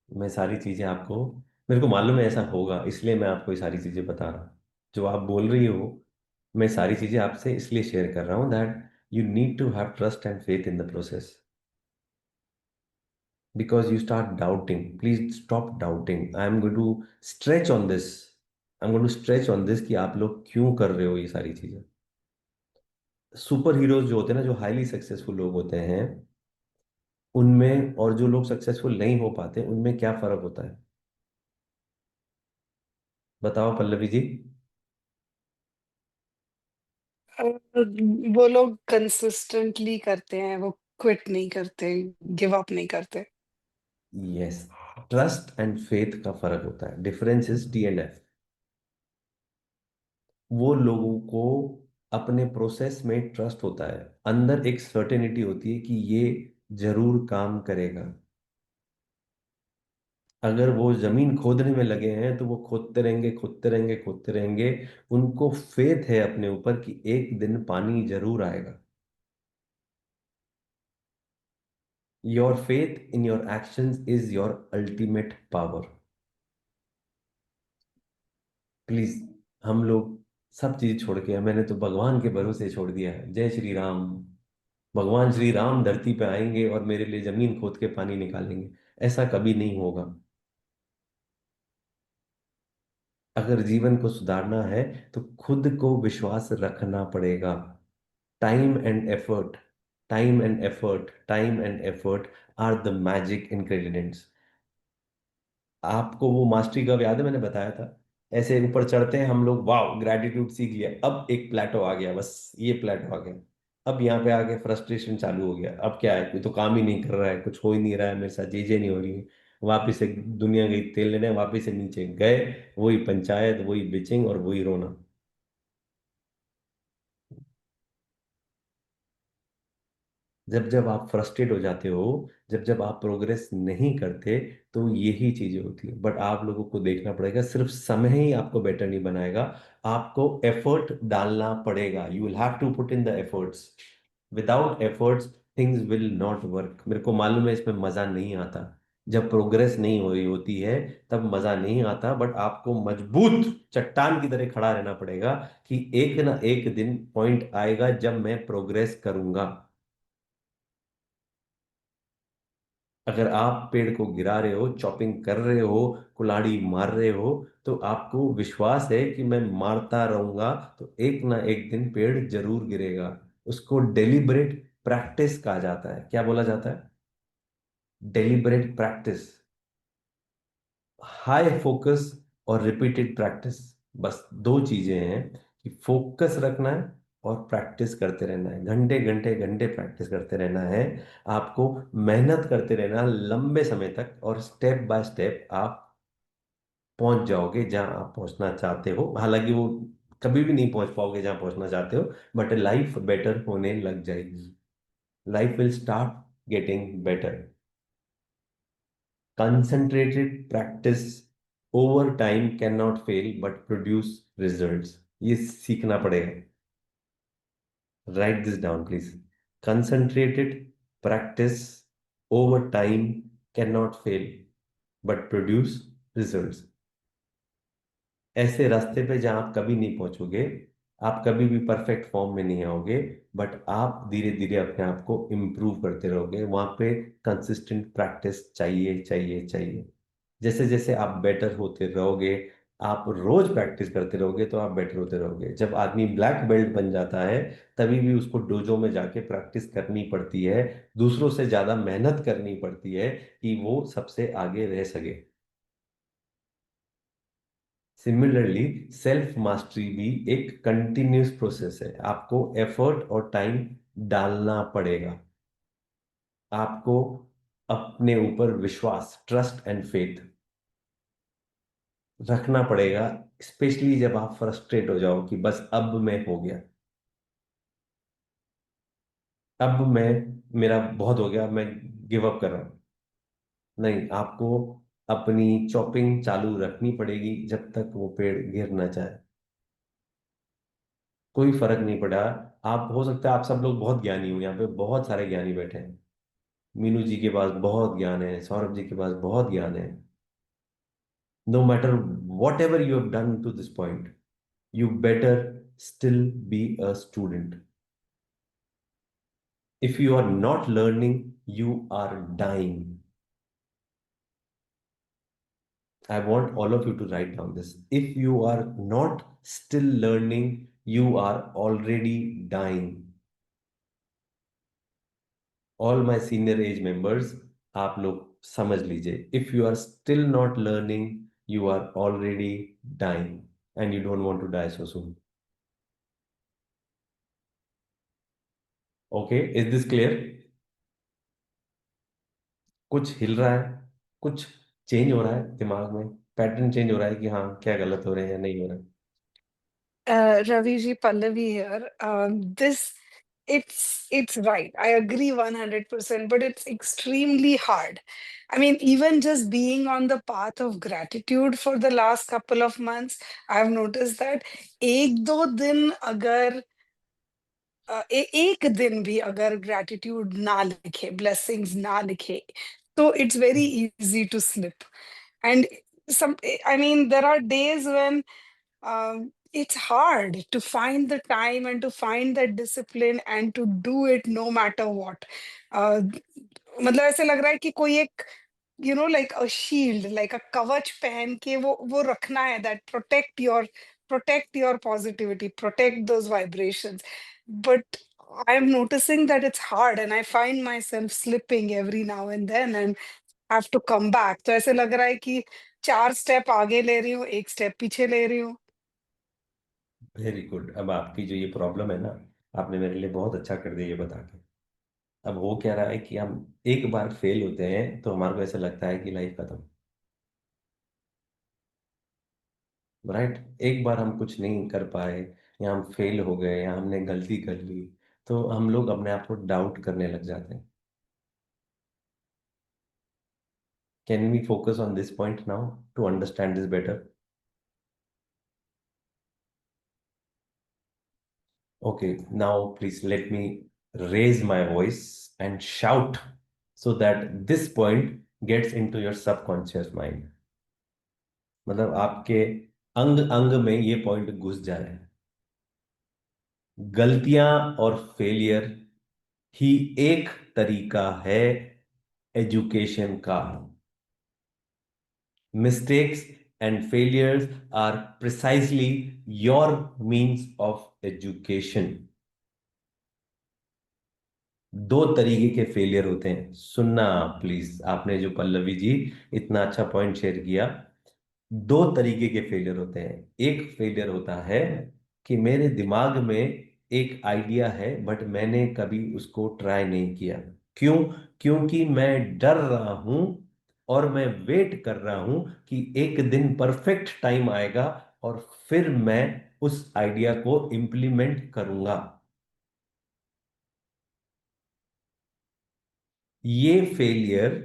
मैं सारी चीजें आपको, मेरे को मालूम है ऐसा होगा, इसलिए मैं आपको ये सारी चीजें बता रहा हूँ। जो आप बोल रही हो, मैं सारी चीजें आपसे इसलिए शेयर कर रहा हूँ that you need to have trust and faith in the process, because you start doubting. Please stop doubting. I am going to stretch on this. I'm going to stretch on this कि आप लोग क्यों कर रहे हो ये सारी चीजें। सुपर हीरोज जो होते हैं ना, जो हाईली सक्सेसफुल लोग होते हैं, उनमें और जो लोग सक्सेसफुल नहीं हो पाते, उनमें क्या फर्क होता है? बताओ पल्लवी जी। वो लोग कंसिस्टेंटली करते हैं, वो क्विट नहीं करते, गिव अप नहीं करते। यस, ट्रस्ट एंड फेथ का फर्क होता है। Difference is T&F। वो लोगों को अपने प्रोसेस में ट्रस्ट होता है, अंदर एक सर्टेनिटी होती है कि ये जरूर काम करेगा। अगर वो जमीन खोदने में लगे हैं तो वो खोदते रहेंगे, खोदते रहेंगे, खोदते रहेंगे। उनको फेथ है अपने ऊपर कि एक दिन पानी जरूर आएगा। Your faith in your actions is your ultimate power. Please, हम लोग सब चीज छोड़ के, मैंने तो भगवान के भरोसे छोड़ दिया है। जय श्री राम। भगवान श्री राम धरती पे आएंगे और मेरे लिए जमीन खोद के पानी निकालेंगे, ऐसा कभी नहीं होगा। अगर जीवन को सुधारना है तो खुद को विश्वास रखना पड़ेगा। Time and effort, time and effort, time and effort are the magic ingredients. आपको वो मास्टरी कर्व याद है, मैंने बताया था। ऐसे ऊपर चढ़ते हैं हम लोग, वाह ग्रेटिट्यूड सीख लिया, अब एक प्लेटो आ गया, बस ये प्लेटो आ गया। अब यहाँ पे आके फ्रस्ट्रेशन चालू हो गया। अब क्या है, कोई तो काम ही नहीं कर रहा है, कुछ हो ही नहीं रहा है, मेरे साथ चीजें नहीं हो रही है। वापिस से दुनिया गई तेल लेने, वापिस से नीचे गए, वही पंचायत, वही बिचिंग और वही रोना। जब जब आप फ्रस्ट्रेट हो जाते हो, जब जब आप प्रोग्रेस नहीं करते, तो यही चीजें होती है। बट आप लोगों को देखना पड़ेगा, सिर्फ समय ही आपको बेटर नहीं बनाएगा, आपको एफर्ट डालना पड़ेगा। You will have to put in the efforts. Without efforts things will not work. मेरे को मालूम है इसमें मजा नहीं आता, जब प्रोग्रेस नहीं हो रही होती है तब मजा नहीं आता। बट आपको मजबूत चट्टान की तरह खड़ा रहना पड़ेगा कि एक ना एक दिन पॉइंट आएगा जब मैं प्रोग्रेस करूंगा। अगर आप पेड़ को गिरा रहे हो, चॉपिंग कर रहे हो, कुल्हाड़ी मार रहे हो, तो आपको विश्वास है कि मैं मारता रहूंगा तो एक ना एक दिन पेड़ जरूर गिरेगा। उसको डेलिबरेट प्रैक्टिस कहा जाता है। क्या बोला जाता है? Deliberate practice. हाई फोकस और रिपीटेड प्रैक्टिस, बस दो चीजें हैं कि फोकस रखना है और प्रैक्टिस करते रहना है। घंटे घंटे घंटे प्रैक्टिस करते रहना है। आपको मेहनत करते रहना है लंबे समय तक, और स्टेप बाय स्टेप आप पहुंच जाओगे जहां आप पहुंचना चाहते हो। हालांकि वो कभी भी नहीं पहुंच पाओगे जहां पहुंचना चाहते हो, बट लाइफ बेटर होने लग जाएगी। Life will start getting better. Concentrated practice over time can not fail but produce results. ये सीखना पड़ेगा। Right this down please. Concentrated practice over time can not fail but produce results. ऐसे रास्ते पे जहां आप कभी नहीं पहुंचोगे, आप कभी भी परफेक्ट फॉर्म में नहीं आओगे, बट आप धीरे धीरे अपने आप को इम्प्रूव करते रहोगे। वहां पे कंसिस्टेंट प्रैक्टिस चाहिए चाहिए चाहिए। जैसे जैसे आप बेटर होते रहोगे, आप रोज प्रैक्टिस करते रहोगे, तो आप बेटर होते रहोगे। जब आदमी ब्लैक बेल्ट बन जाता है, तभी भी उसको डोजो में जाके प्रैक्टिस करनी पड़ती है, दूसरों से ज्यादा मेहनत करनी पड़ती है कि वो सबसे आगे रह सके। सिमिलरली सेल्फ मास्टरी भी एक कंटिन्यूस प्रोसेस है। आपको एफर्ट और टाइम डालना पड़ेगा। आपको अपने ऊपर विश्वास, ट्रस्ट एंड फेथ रखना पड़ेगा, स्पेशली जब आप फ्रस्ट्रेट हो जाओ कि बस अब मैं हो गया, अब मैं, मेरा बहुत हो गया, मैं गिव अप कर रहा हूं। नहीं, आपको अपनी चॉपिंग चालू रखनी पड़ेगी जब तक वो पेड़ गिर ना जाए। कोई फर्क नहीं पड़ा। आप, हो सकता है आप सब लोग बहुत ज्ञानी हो, यहाँ पे बहुत सारे ज्ञानी बैठे हैं। मीनू जी के पास बहुत ज्ञान है, सौरभ जी के पास बहुत ज्ञान है। No matter whatever you have done to this point, you better still be a student. If you are not learning, you are dying. I want all of you to write down this. If you are not still learning, you are already dying. All my senior age members, आप लोग समझ लीजिए, if you are still not learning, you are already dying, and you don't want to die so soon. Okay, is this clear? कुछ हिल रहा है, कुछ change हो रहा है दिमाग में, पैटर्न चेंज हो रहा है कि हाँ क्या गलत हो रहे हैं या नहीं हो रहा है? Ravi ji, Pallavi here. It's right. I agree 100%, but it's extremely hard. I mean, even just being on the path of gratitude for the last couple of months, I've noticed that एक दो दिन अगर एक दिन भी अगर gratitude ना लिखे, blessings ना लिखे, तो it's very easy to slip. And I mean, there are days when it's hard to find the time and to find that discipline and to do it no matter what. Uh, मतलब ऐसे लग रहा है कि कोई एक like a shield, like a कवच पहन के वो रखना है that protect your positivity, protect those vibrations. But I'm noticing that it's hard and I find myself slipping every now and then and have to come back. तो ऐसे लग रहा है कि 4 स्टेप आगे ले रही हूँ, 1 स्टेप पीछे ले रही हूँ। Very good. अब आपकी जो ये प्रॉब्लम है ना, आपने मेरे लिए बहुत अच्छा कर दिया ये बता के। अब हो क्या रहा है कि हम एक बार फेल होते हैं तो हमारे को ऐसा लगता है कि लाइफ खत्म। राइट, एक बार हम कुछ नहीं कर पाए, या हम फेल हो गए, या हमने गलती कर ली, तो हम लोग अपने आप को डाउट करने लग जाते हैं। Can we focus on this point now to understand this better? Okay, now please let me raise my voice and shout so that this point gets into your subconscious mind. मतलब आपके अंग अंग में ये पॉइंट घुस जाए। गलतियां और फेलियर ही एक तरीका है एजुकेशन का। Mistakes and failures are precisely your means of education. दो तरीके के फेलियर होते हैं। सुनना प्लीज, आपने जो पल्लवी जी इतना अच्छा पॉइंट शेयर किया। दो तरीके के फेलियर होते हैं। एक फेलियर होता है कि मेरे दिमाग में एक आइडिया है बट मैंने कभी उसको ट्राई नहीं किया। क्यों? क्योंकि मैं डर रहा हूं और मैं वेट कर रहा हूं कि एक दिन परफेक्ट टाइम आएगा और फिर मैं उस आइडिया को इंप्लीमेंट करूंगा। ये फेलियर,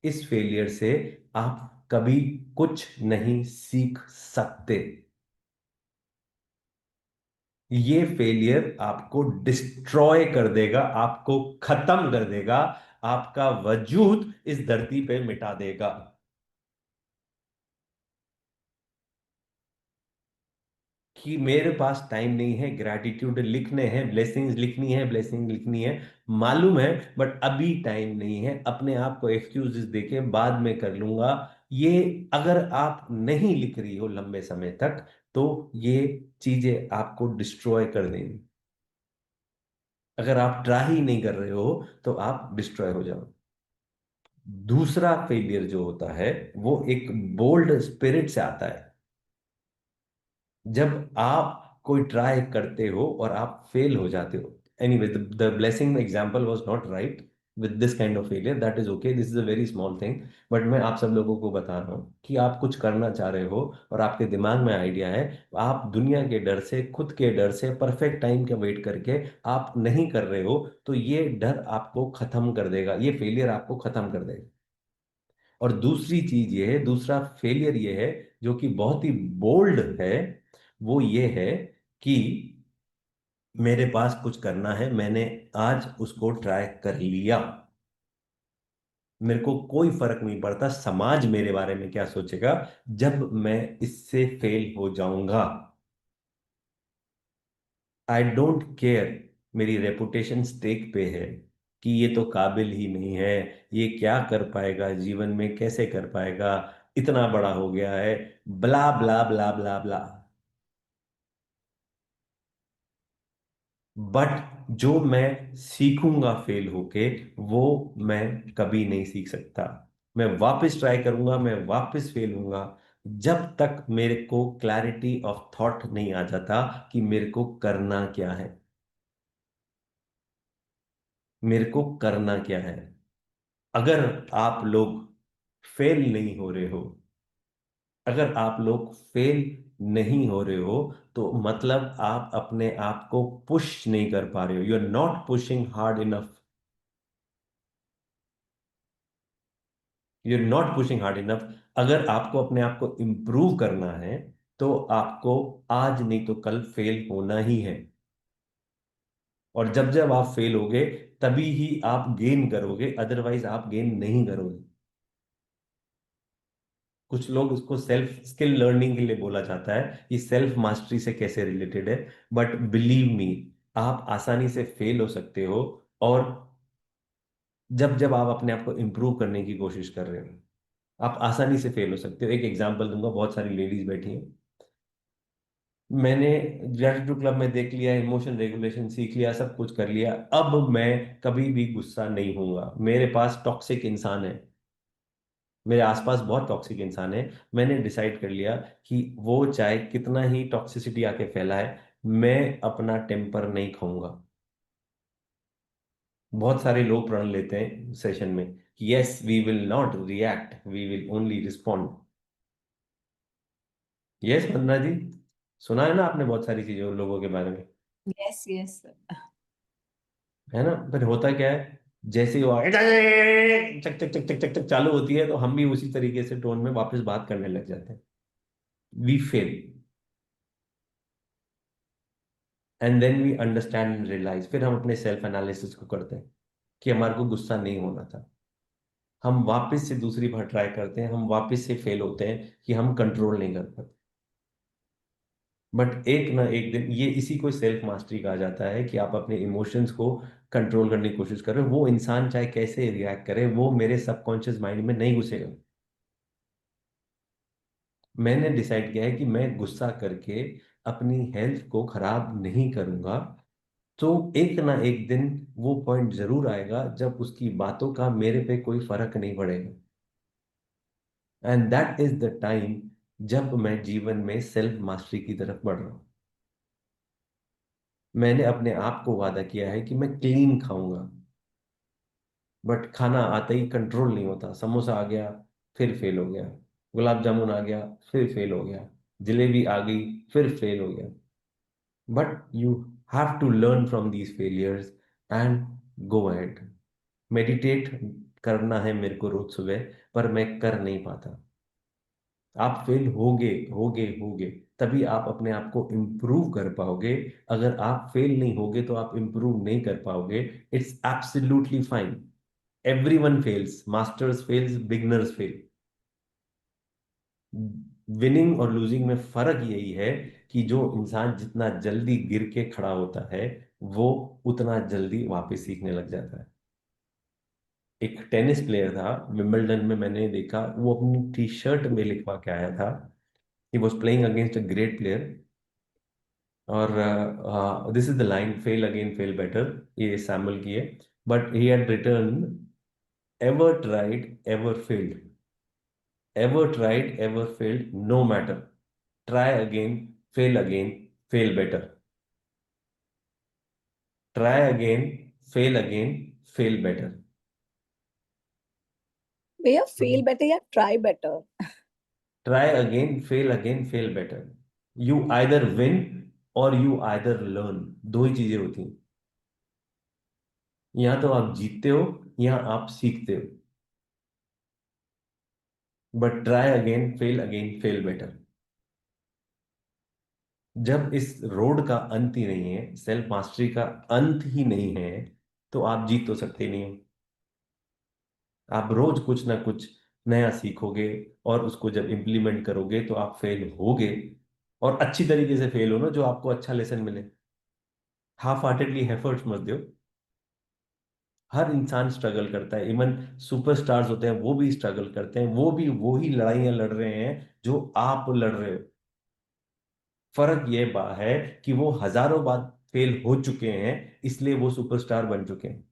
इस फेलियर से आप कभी कुछ नहीं सीख सकते। ये फेलियर आपको डिस्ट्रॉय कर देगा, आपको खत्म कर देगा, आपका वजूद इस धरती पे मिटा देगा। कि मेरे पास टाइम नहीं है, ग्रैटिट्यूड लिखने हैं, ब्लेसिंग्स लिखनी है, ब्लेसिंग लिखनी है, मालूम है, बट अभी टाइम नहीं है, अपने आप को एक्सक्यूजेस देके बाद में कर लूंगा। ये अगर आप नहीं लिख रही हो लंबे समय तक तो ये चीजें आपको डिस्ट्रॉय कर देंगी। अगर आप ट्राई ही नहीं कर रहे हो तो आप डिस्ट्रॉय हो जाओ। दूसरा फेलियर जो होता है वो एक बोल्ड स्पिरिट से आता है। जब आप कोई ट्राई करते हो और आप फेल हो जाते हो, anyway the blessing example was not right with this kind of failure, that is okay, this is a very small thing, but मैं आप सब लोगों को बता रहा हूँ कि आप कुछ करना चाह रहे हो और आपके दिमाग में आइडिया है, आप दुनिया के डर से, खुद के डर से, परफेक्ट टाइम का वेट करके आप नहीं कर रहे हो, तो ये डर आपको खत्म कर देगा, ये फेलियर आपको खत्म कर देगा। और दूसरी चीज ये है, दूसरा फेलियर ये है जो कि बहुत ही बोल्ड है, वो ये है कि मेरे पास कुछ करना है, मैंने आज उसको ट्राई कर लिया, मेरे को कोई फर्क नहीं पड़ता समाज मेरे बारे में क्या सोचेगा जब मैं इससे फेल हो जाऊंगा। आई डोंट केयर, मेरी रेपुटेशन स्टेक पे है कि ये तो काबिल ही नहीं है, ये क्या कर पाएगा जीवन में, कैसे कर पाएगा, इतना बड़ा हो गया है, ब्ला ब्ला ब्ला ब्ला ब्ला। बट जो मैं सीखूंगा फेल होके वो मैं कभी नहीं सीख सकता। मैं वापस ट्राई करूंगा, मैं वापस फेल होऊंगा, जब तक मेरे को क्लैरिटी ऑफ थॉट नहीं आ जाता कि मेरे को करना क्या है, मेरे को करना क्या है। अगर आप लोग फेल नहीं हो रहे हो, अगर आप लोग फेल नहीं हो रहे हो तो मतलब आप अपने आप को पुश नहीं कर पा रहे हो, you are not pushing hard enough, you are not pushing hard enough. अगर आपको अपने आप को इंप्रूव करना है तो आपको आज नहीं तो कल फेल होना ही है। और जब जब आप फेल होगे तभी ही आप गेन करोगे, अदरवाइज आप गेन नहीं करोगे। कुछ लोग इसको सेल्फ स्किल लर्निंग के लिए बोला जाता है, ये सेल्फ मास्टरी से कैसे रिलेटेड है, बट बिलीव मी, आप आसानी से फेल हो सकते हो। और जब जब आप अपने आप को इंप्रूव करने की कोशिश कर रहे हो आप आसानी से फेल हो सकते हो। एक एग्जांपल दूंगा, बहुत सारी लेडीज बैठी हैं, मैंने ग्रेटिट्यूड क्लब में देख लिया, इमोशन रेगुलेशन सीख लिया, सब कुछ कर लिया, अब मैं कभी भी गुस्सा नहीं होऊंगा। मेरे पास टॉक्सिक इंसान है, मेरे आसपास बहुत टॉक्सिक इंसान है, मैंने डिसाइड कर लिया कि वो चाहे कितना ही टॉक्सिसिटी आके फैलाए, मैं अपना टेम्पर नहीं खाऊंगा। बहुत सारे लोग प्रण लेते हैं सेशन में कि yes we will not react, we will only respond. Yes Vandana ji, सुना है ना आपने बहुत सारी चीजें उन लोगों के बारे में, Yes, yes. है ना? फिर होता क्या है, जैसे ही वो चक चक चक चक चक चक चालू होती है तो हम भी उसी तरीके से टोन में वापस बात करने लग जाते हैं। We fail and then we understand and realise, फिर हम अपने सेल्फ एनालिसिस को करते हैं कि हमारे को गुस्सा नहीं होना था। हम वापस से दूसरी बार ट्राई करते हैं, हम वापस से फेल होते हैं कि हम कंट्रोल नहीं कर पाते। बट एक ना एक दिन, ये इसी को सेल्फ मास्टरी कहा जाता है कि आप अपने इमोशंस को कंट्रोल करने की कोशिश करें। वो इंसान चाहे कैसे रिएक्ट करे वो मेरे सबकॉन्शियस माइंड में नहीं घुसेगा। मैंने डिसाइड किया है कि मैं गुस्सा करके अपनी हेल्थ को खराब नहीं करूंगा। तो एक ना एक दिन वो पॉइंट जरूर आएगा जब उसकी बातों का मेरे पे कोई फर्क नहीं पड़ेगा, and that is the time जब मैं जीवन में सेल्फ मास्टरी की तरफ बढ़ रहा हूं। मैंने अपने आप को वादा किया है कि मैं क्लीन खाऊंगा, बट खाना आते ही कंट्रोल नहीं होता, समोसा आ गया, फिर फेल हो गया, गुलाब जामुन आ गया, फिर फेल हो गया, जलेबी आ गई, फिर फेल हो गया। But you have to learn from these failures and go ahead. Meditate करना है मेरे को रोज सुबह, पर मैं कर नहीं पाता। आप फेल होगे होगे होगे, तभी आप अपने आप को इम्प्रूव कर पाओगे। अगर आप फेल नहीं होगे तो आप इम्प्रूव नहीं कर पाओगे। It's absolutely fine. Everyone fails, masters fails, beginners fail. Winning और लूजिंग में फर्क यही है कि जो इंसान जितना जल्दी गिर के खड़ा होता है वो उतना जल्दी वापस सीखने लग जाता है। एक टेनिस प्लेयर था विंबलडन में, मैंने देखा वो अपनी टी शर्ट में लिखवा के आया था, he was playing against a great player, और this is the line, fail again fail better, ये सैमुअल की है। But he had return, ever tried ever failed, ever tried ever failed, no matter, try again fail better, try again fail better. भैया feel better या try better? Try again fail better. You either win or you either learn, दो ही चीजें होती हैं। या तो आप जीतते हो या आप सीखते हो। But try again fail better. जब इस रोड का अंत ही नहीं है, सेल्फ मास्टरी का अंत ही नहीं है, तो आप जीत तो सकते नहीं हो। आप रोज कुछ ना कुछ नया सीखोगे और उसको जब इम्प्लीमेंट करोगे तो आप फेल होगे, और अच्छी तरीके से फेल हो ना, जो आपको अच्छा लेसन मिले। हाफ हार्टेडली एफर्ट्स मत दो। हर इंसान स्ट्रगल करता है, इवन सुपरस्टार्स होते हैं वो भी स्ट्रगल करते हैं, वो भी वही लड़ाइयां लड़ रहे हैं जो आप लड़ रहे हो। फर्क ये है कि वो हजारों बार फेल हो चुके हैं, इसलिए वो सुपरस्टार बन चुके हैं।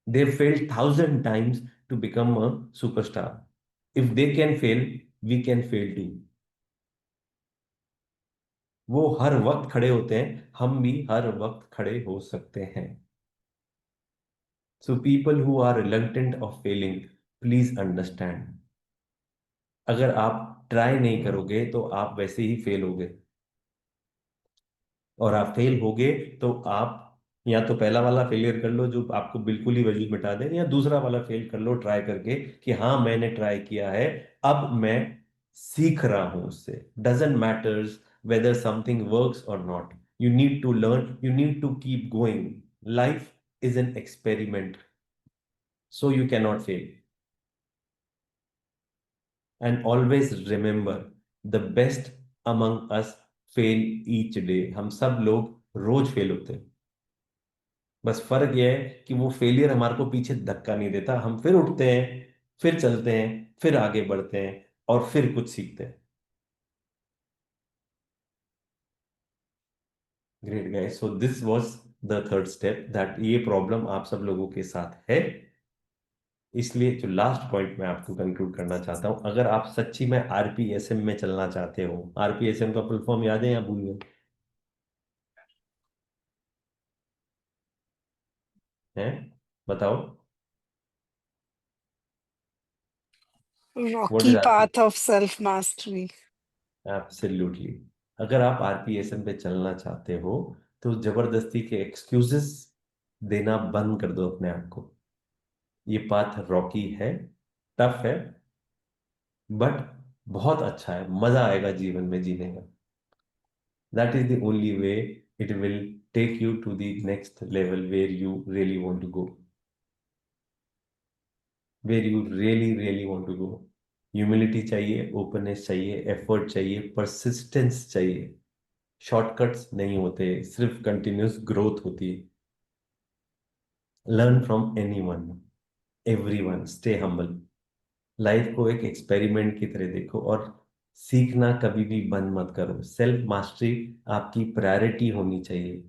They failed 1,000 times to become a superstar. If they can fail, we can fail too. वो हर वक्त खड़े होते हैं, हम भी हर वक्त खड़े हो सकते हैं। So people who are reluctant of failing, please understand. अगर आप ट्राई नहीं करोगे तो आप वैसे ही फेल होगे, और आप फेल होगे तो आप या तो पहला वाला फेलियर कर लो जो आपको बिल्कुल ही वजूद मिटा दे, या दूसरा वाला फेल कर लो ट्राई करके कि हाँ मैंने ट्राई किया है, अब मैं सीख रहा हूं उससे। Doesn't matters whether something works or not, you need to learn, you need to keep going. Life is an experiment, so you cannot fail. And always remember, the best among us fail each day. हम सब लोग रोज fail होते हैं, बस फर्क यह है कि वो फेलियर हमारे को पीछे धक्का नहीं देता, हम फिर उठते हैं, फिर चलते हैं, फिर आगे बढ़ते हैं और फिर कुछ सीखते हैं। Great guys, so this was the third step, that ये प्रॉब्लम आप सब लोगों के साथ है। इसलिए जो लास्ट पॉइंट मैं आपको कंक्लूड करना चाहता हूं, अगर आप सच्ची में आरपीएसएम में चलना चाहते हो, आरपीएसएम का फुल फॉर्म याद है या भूल गए हैं? बताओ। What Rocky is RP? path of self mastery. Absolutely. अगर आप आरपीएसएम पे चलना चाहते हो तो जबरदस्ती के एक्सक्यूजेस देना बंद कर दो अपने आप को। ये पाथ रॉकी है, टफ है, बट बहुत अच्छा है, मजा आएगा जीवन में जीने का। That is the only way it will take you to the next level where you really want to go. Where you really want to go. Humility चाहिए, openness चाहिए, effort चाहिए, persistence चाहिए। Shortcuts नहीं होते, सिर्फ continuous growth होती है। Learn from anyone, everyone, stay humble. Life को एक एक्सपेरिमेंट की तरह देखो और सीखना कभी भी बंद मत करो। सेल्फ मास्टरी आपकी प्रायोरिटी होनी चाहिए।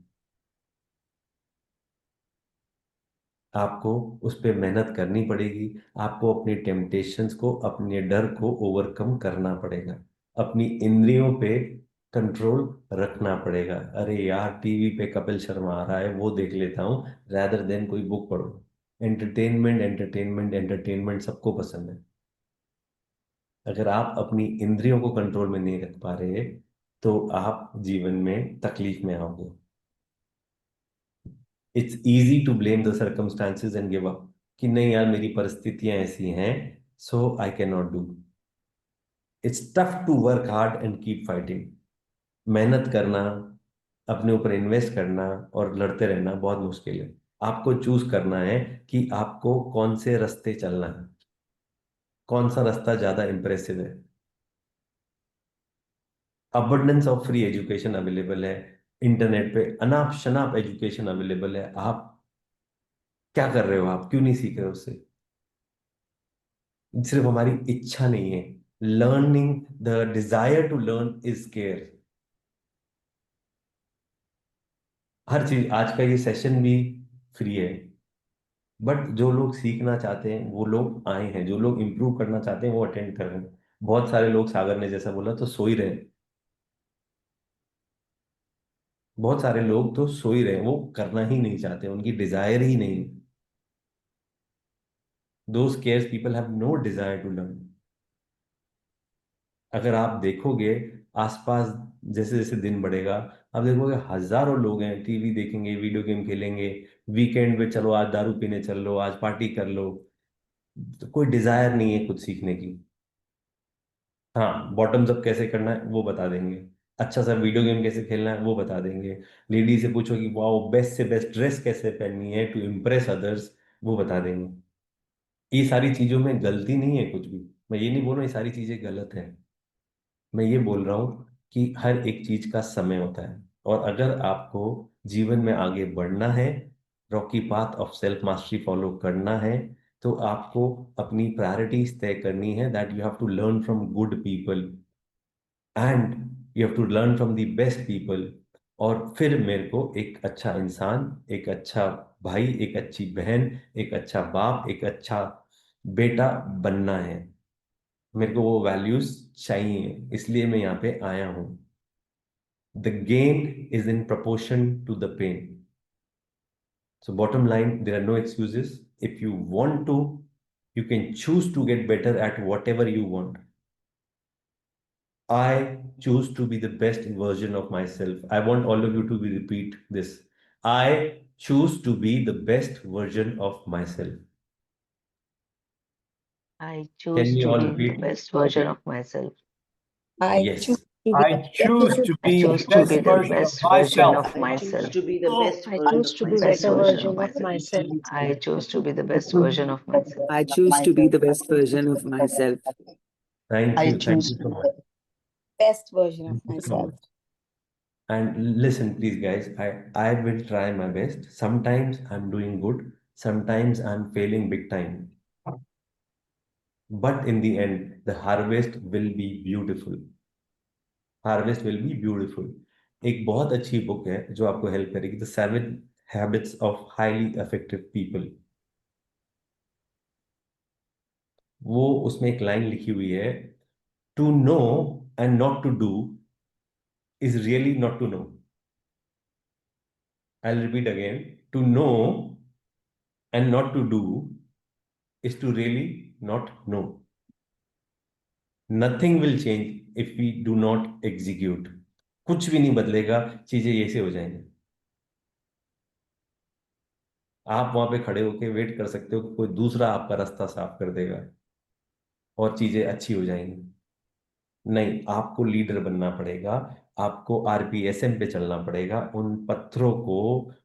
आपको उस पर मेहनत करनी पड़ेगी, आपको अपनी टेम्पटेशंस को, अपने डर को ओवरकम करना पड़ेगा, अपनी इंद्रियों पे कंट्रोल रखना पड़ेगा। अरे यार टीवी पे कपिल शर्मा आ रहा है वो देख लेता हूँ, रैदर देन कोई बुक पढ़ो। एंटरटेनमेंट एंटरटेनमेंट एंटरटेनमेंट सबको पसंद है। अगर आप अपनी इंद्रियों को कंट्रोल में नहीं रख पा रहे तो आप जीवन में तकलीफ में आओगे। It's easy to blame the circumstances and give up, कि नहीं यार मेरी परिस्थितियां ऐसी हैं, so I can not do. It's tough to work hard and keep fighting. मेहनत करना, अपने ऊपर इन्वेस्ट करना और लड़ते रहना बहुत मुश्किल है। आपको चूज करना है कि आपको कौन से रास्ते चलना है, कौन सा रास्ता ज्यादा इंप्रेसिव है। Abundance of free education available है इंटरनेट पे, अनाप शनाप एजुकेशन अवेलेबल है। आप क्या कर रहे हो? आप क्यों नहीं सीख रहे हो उससे? सिर्फ हमारी इच्छा नहीं है। Learning, the desire to learn is care. हर चीज, आज का ये सेशन भी फ्री है, बट जो लोग सीखना चाहते हैं वो लोग आए हैं, जो लोग इंप्रूव करना चाहते हैं वो अटेंड कर रहे हैं। बहुत सारे लोग, सागर ने जैसा बोला, तो सो ही रहे हैं। बहुत सारे लोग तो सो ही रहे हैं, वो करना ही नहीं चाहते, उनकी डिजायर ही नहीं। Those cares people have no desire to learn. अगर आप देखोगे आसपास, जैसे जैसे दिन बढ़ेगा, आप देखोगे हजारों लोग हैं, टीवी देखेंगे, वीडियो गेम खेलेंगे, वीकेंड पे चलो आज दारू पीने चल लो, आज पार्टी कर लो। तो कोई डिजायर नहीं है कुछ सीखने की। हाँ, बॉटम्स अप कैसे करना है वो बता देंगे, अच्छा सा वीडियो गेम कैसे खेलना है वो बता देंगे। लेडी से पूछो कि वाओ बेस्ट से बेस्ट ड्रेस कैसे पहननी है टू इम्प्रेस अदर्स, वो बता देंगे। ये सारी चीजों में गलती नहीं है कुछ भी। मैं ये नहीं बोल रहा ये सारी चीजें गलत है। मैं ये बोल रहा हूँ कि हर एक चीज का समय होता है, और अगर आपको जीवन में आगे बढ़ना है, rocky path of self mastery follow करना है, तो आपको अपनी प्रायोरिटीज तय करनी है। That you have to learn from good people and you have to learn from the best people. और फिर मेरे को एक अच्छा इंसान, एक अच्छा भाई, एक अच्छी बहन, एक अच्छा बाप, एक अच्छा बेटा बनना है। मेरे को वो वैल्यूज चाहिए, इसलिए मैं यहाँ पे आया हूँ। The gain is in proportion to the pain. So bottom line, there are no excuses. If you want to, you can choose to get better at whatever you want. I choose to be the best version of myself. I want all of you to repeat this. I choose to be the best version of myself. I Can choose we to all be the repeat? best version of myself. I Yes. choose to be I choose to I be the choose to be best the version of best version myself. of myself. To be the best I version choose of to be Best better myself. version version of of myself. myself. I choose to be the best version of myself. I choose to be the best version of myself. Thank I you. Thank choose you so much. Best version of Thank you so myself. much. And listen, please, guys, I will try my best. Sometimes I'm doing good, sometimes I'm failing big time. But in the end, the harvest will be beautiful. Harvest will be beautiful. एक बहुत अच्छी book है जो आपको help करेगी, the 7 habits of highly effective people. वो उसमें एक लाइन लिखी हुई है, to know and not to do is really not to know. I'll repeat again. To know and not to do is to really not know. Nothing will change if we do not execute. कुछ भी नहीं बदलेगा, चीजें ऐसे हो जाएंगी। आप वहां पे खड़े होके वेट कर सकते हो कि कोई दूसरा आपका रास्ता साफ कर देगा और चीजें अच्छी हो जाएंगी। नहीं, आपको लीडर बनना पड़ेगा। आपको आरपीएसएम पे चलना पड़ेगा। उन पत्थरों को,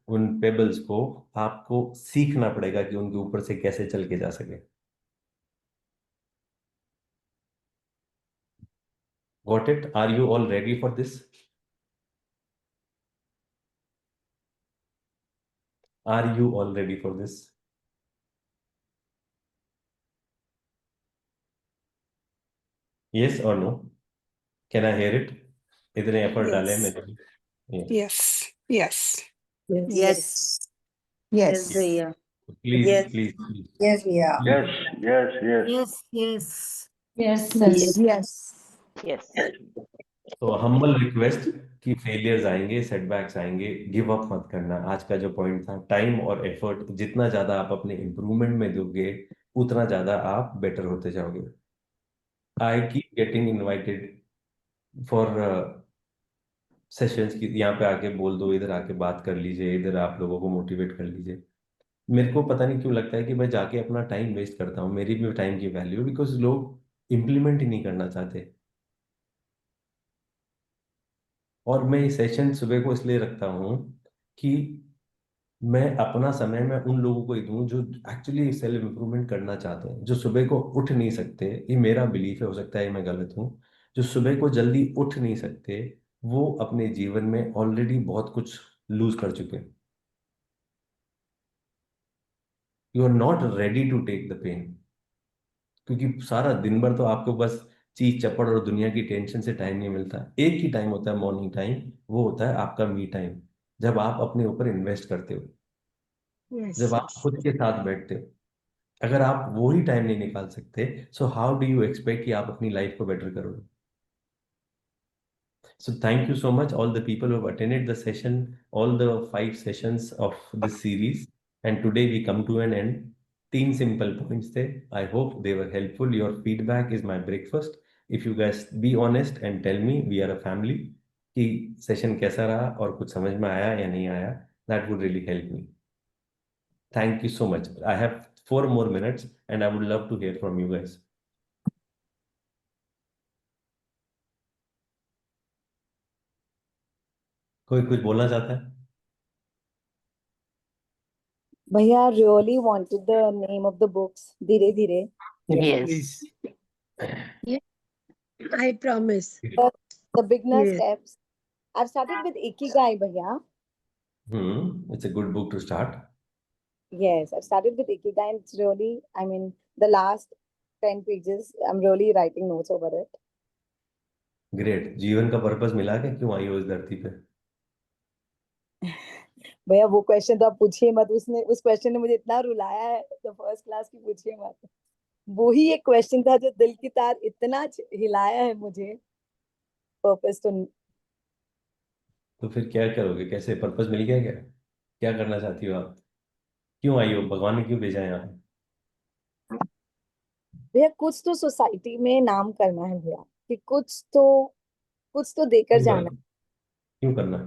उन पेबल्स को आपको सीखना पड़ेगा कि उनके ऊपर से कैसे चल के जा सके। Got it? Are you all ready for this? Are you all ready for this? Yes or no? Can I hear it? इतने एफर्ट डाले हैं Yes. मैंने। Yeah. Yes. Yes. Yes. Yes. Yes. Please, Yes. please, please. Yes, yeah. Yes, yes, yes. Yes, yes. Yes, Yes. yes. Yes. तो humble request कि failures आएंगे, setbacks आएंगे, give up मत करना। आज का जो पॉइंट था, टाइम और एफर्ट जितना ज्यादा आप अपने इम्प्रूवमेंट में दोगे उतना ज्यादा आप बेटर होते जाओगे। I keep getting invited for sessions की, यहाँ पे आके बोल दो, इधर आके बात कर लीजिए, इधर आप लोगों को मोटिवेट कर लीजिए। मेरे को पता नहीं क्यों लगता है कि मैं जाके अपना टाइम वेस्ट करता हूँ, मेरी भी टाइम की वैल्यू, बिकॉज लोग इम्प्लीमेंट ही नहीं करना चाहते। और मैं ये सेशन सुबह को इसलिए रखता हूँ कि मैं अपना समय मैं उन लोगों को ही दूं जो एक्चुअली सेल्फ इम्प्रूवमेंट करना चाहते हैं, जो सुबह को उठ नहीं सकते। ये मेरा बिलीफ है, हो सकता है मैं गलत हूँ। जो सुबह को जल्दी उठ नहीं सकते, वो अपने जीवन में ऑलरेडी बहुत कुछ लूज कर चुके हैं। You are not ready to take the pain, क्योंकि सारा दिन भर तो आपको बस चीज चपड़ और दुनिया की टेंशन से टाइम नहीं मिलता। एक ही टाइम होता है, मॉर्निंग टाइम, वो होता है आपका मी टाइम, जब आप अपने ऊपर इन्वेस्ट करते हो, जब आप खुद के साथ बैठते हो। अगर आप वो ही टाइम नहीं निकाल सकते, so how do you expect कि आप अपनी लाइफ को बेटर करोगे? So thank you so much, all the people who have attended the session, all the 5 sessions of this series. And today we come to an end. 3 simple points there. I hope they were helpful. Your feedback is my breakfast. If you guys be honest and tell me, we are a family, कि session कैसा रहा और कुछ समझ में आया या नहीं आया, that would really help me. Thank you so much. I have 4 more minutes and I would love to hear from you guys. कोई कुछ बोलना चाहता है? Bhaiya, I really wanted the name of the books. Dhire Dhire. Yes. Yeah, I promise. The beginner Yes. steps. I've started with Ikigai, Bhaiya. It's a good book to start. Yes, I've started with Ikigai and it's really, I mean, the last 10 pages, I'm really writing notes over it. Great. जीवन का purpose मिला क्या, क्यों आई हो इस धरती पे? भैया वो क्वेश्चन तो आप पूछिए मत, उस क्वेश्चन ने मुझे इतना रुलाया है, तो फर्स्ट क्लास की पूछिए मत। वो ही एक क्वेश्चन था जो दिल की तार इतना हिलाया है मुझे। पर्पस तो फिर क्या करोगे, कैसे पर्पस मिल गया क्या? क्या करना चाहती हो आप? क्यों आई हो, भगवान ने क्यों भेजा है यहाँ? भैया कुछ तो सोसाइटी में नाम करना है भैया, कि कुछ तो देकर क्यों जाना करना, क्यों करना है?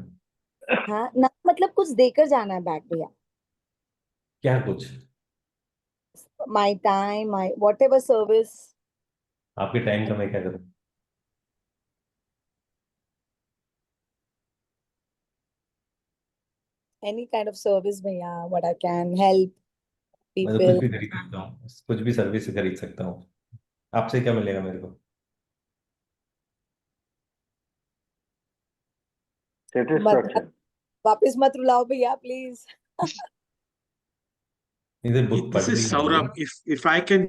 है। हाँ ना, मतलब कुछ देकर जाना है बैक भैया। क्या कुछ? My time, my what ever service. आपके टाइम का मैं क्या करूँ? एनी काइंड ऑफ सर्विस भैया, व्हाट आई कैन हेल्प मैं तो कुछ पीपल। भी खरीद सकता हूँ, कुछ भी सर्विस खरीद सकता हूँ। आपसे क्या मिलेगा मेरे को? मत Satisfaction. वापस मत रुलाओ भैया प्लीज। इधर बुक This पढ़ is ली Saurabh. मैंने। If I can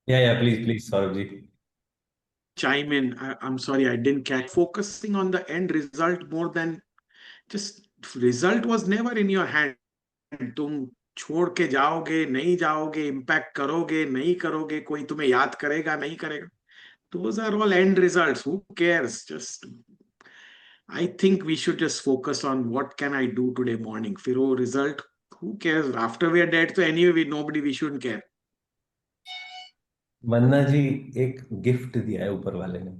या please please Saurabh ji. chime in, I'm sorry I didn't catch. Focusing on the end result more than just result was never in your hand. तुम छोड़ के जाओगे नहीं जाओगे, इम्पैक्ट करोगे नहीं करोगे, कोई तुम्हें याद करेगा नहीं करेगा, those are all end results. Who cares? Just I think we should just focus on what can I do today morning. फिर वो result, who cares? After we are dead, so anyway we shouldn't care. वंदना जी, एक gift दिया है ऊपर वाले ने,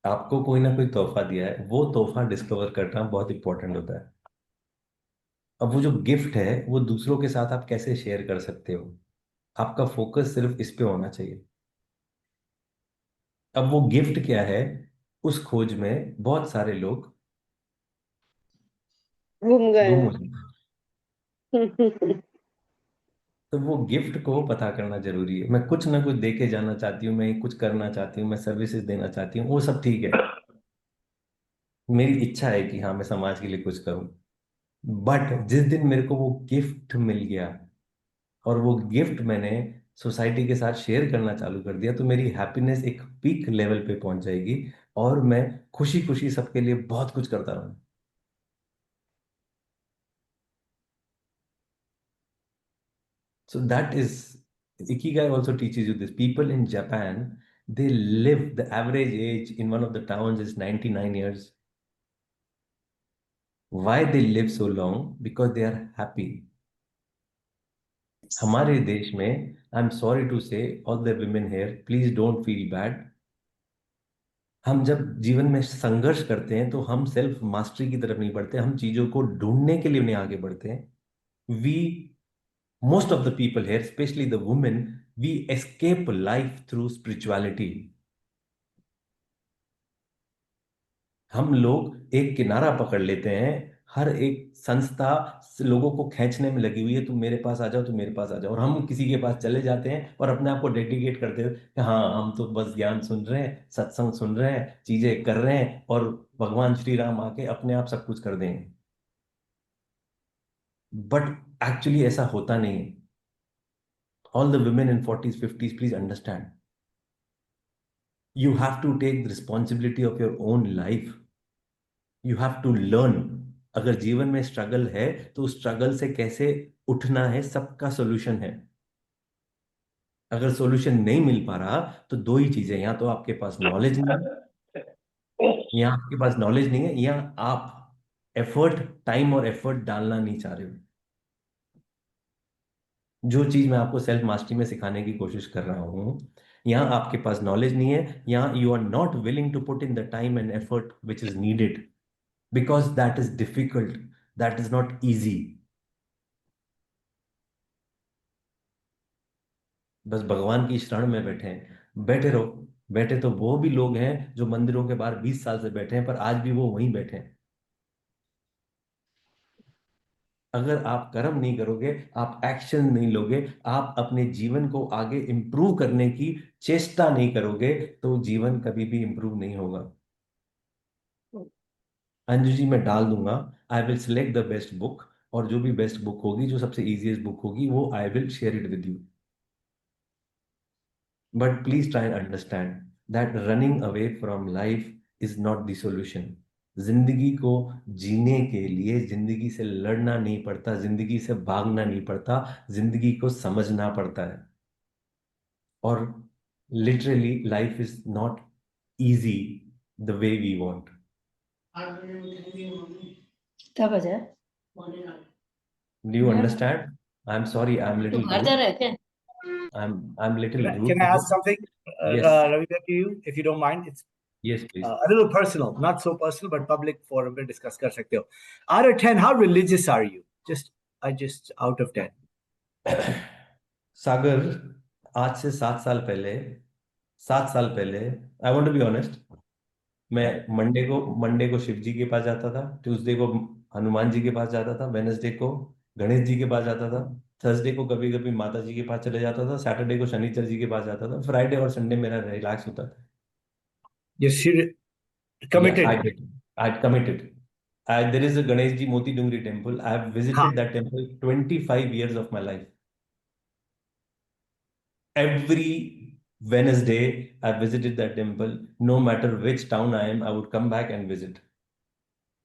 आपको कोई ना कोई तोहफा दिया है, वो तोहफा डिस्कवर करना बहुत इंपॉर्टेंट होता है। अब वो जो गिफ्ट है वो दूसरों के साथ आप कैसे शेयर कर सकते हो, आपका फोकस सिर्फ इस पे होना चाहिए। अब वो गिफ्ट क्या है, उस खोज में बहुत सारे लोग घूम गए गुम हैं। हो जाते हैं। तो वो गिफ्ट को पता करना जरूरी है। मैं कुछ ना कुछ दे के जाना चाहती हूँ, मैं कुछ करना चाहती हूँ, मैं सर्विसेज देना चाहती हूँ, वो सब ठीक है, मेरी इच्छा है कि हाँ मैं समाज के लिए कुछ करूँ। बट जिस दिन मेरे को वो गिफ्ट मिल गया और वो गिफ्ट मैंने सोसाइटी के साथ शेयर करना चालू कर दिया, तो मेरी हैप्पीनेस एक पीक लेवल पे पहुंच जाएगी और मैं खुशी खुशी सबके लिए बहुत कुछ करता रहूँ। So that is, Ikigai also teaches you this. People in Japan, They live, the average age in one of the towns is 99 years. Why they live so long? Because they are happy. हमारे देश में, I'm sorry to say, all the women here, please don't feel bad. हम जब जीवन में संघर्ष करते हैं तो हम सेल्फ मास्टरी की तरफ नहीं बढ़ते, हम चीजों को ढूंढने के लिए उन्हें आगे बढ़ते हैं. We most of the people here, especially the women, we escape life through spirituality. हम लोग एक किनारा पकड़ लेते हैं, हर एक संस्था लोगों को खींचने में लगी हुई है, तुम मेरे पास आ जाओ, तुम मेरे पास आ जाओ, और हम किसी के पास चले जाते हैं और अपने आप को डेडिकेट करते हैं कि हाँ हम तो बस ज्ञान सुन रहे हैं, सत्संग सुन रहे हैं, चीजें कर रहे हैं, और भगवान श्री राम आके अपने आप सब कुछ कर देंगे. बट एक्चुअली ऐसा होता नहीं है. All the women in 40s, 50s, please understand. You have to take the responsibility of your own life. You have to learn. अगर जीवन में स्ट्रगल है तो उस स्ट्रगल से कैसे उठना है, सबका सॉल्यूशन है. अगर सॉल्यूशन नहीं मिल पा रहा तो दो ही चीजें, या तो आपके पास नॉलेज नहीं है, या आपके पास नॉलेज नहीं है, या आप एफर्ट, टाइम और एफर्ट डालना नहीं चाह रहे हो. जो चीज मैं आपको सेल्फ मास्टरी में सिखाने की कोशिश कर रहा हूं, यहाँ आपके पास नॉलेज नहीं है, यहाँ you are not willing to put in the time and effort which is needed, because that is difficult, that is not easy. बस भगवान की शरण में बैठे हैं, बैठे रहो. बैठे तो वो भी लोग हैं जो मंदिरों के बाहर 20 साल से बैठे हैं, पर आज भी वो वहीं बैठे हैं. अगर आप कर्म नहीं करोगे, आप एक्शन नहीं लोगे, आप अपने जीवन को आगे इंप्रूव करने की चेष्टा नहीं करोगे, तो जीवन कभी भी इंप्रूव नहीं होगा. अंजू जी मैं डाल दूंगा, I will select the best book, और जो भी बेस्ट बुक होगी, जो सबसे इजीएस्ट बुक होगी, वो आई will share it with you. But please try and understand that running away from life is not the solution. जिंदगी को जीने के लिए जिंदगी से लड़ना नहीं पड़ता, जिंदगी से भागना नहीं पड़ता, जिंदगी को समझना पड़ता है. और literally life is not easy the way we want. क्या बजा? Do you understand? I'm sorry, I'm little घर जा rude. रहे हैं? I'm little rude. Can I ask something, Yes. Ravindra, to you, if you don't mind? It's Yes, please. a little personal, not so personal, but public forum पे discuss कर सकते हो. Out of 10, how religious are you? Just out of 10. सागर, आज से 7 साल पहले, I want to be honest, मैं Monday को शिव जी के पास जाता था, ट्यूसडे को हनुमान जी के पास जाता था, वेडनेसडे को गणेश जी के पास जाता था, थर्सडे को कभी कभी माता जी के पास चले जाता था, सैटरडे को शनिचर जी के पास जाता था, फ्राइडे और संडे मेरा रिलैक्स होता था. You're committed. Yeah, I committed. There is a Ganesh Ji Moti Dungri temple. I have visited that temple 25 years of my life. Every Wednesday, I visited that temple. No matter which town I am, I would come back and visit.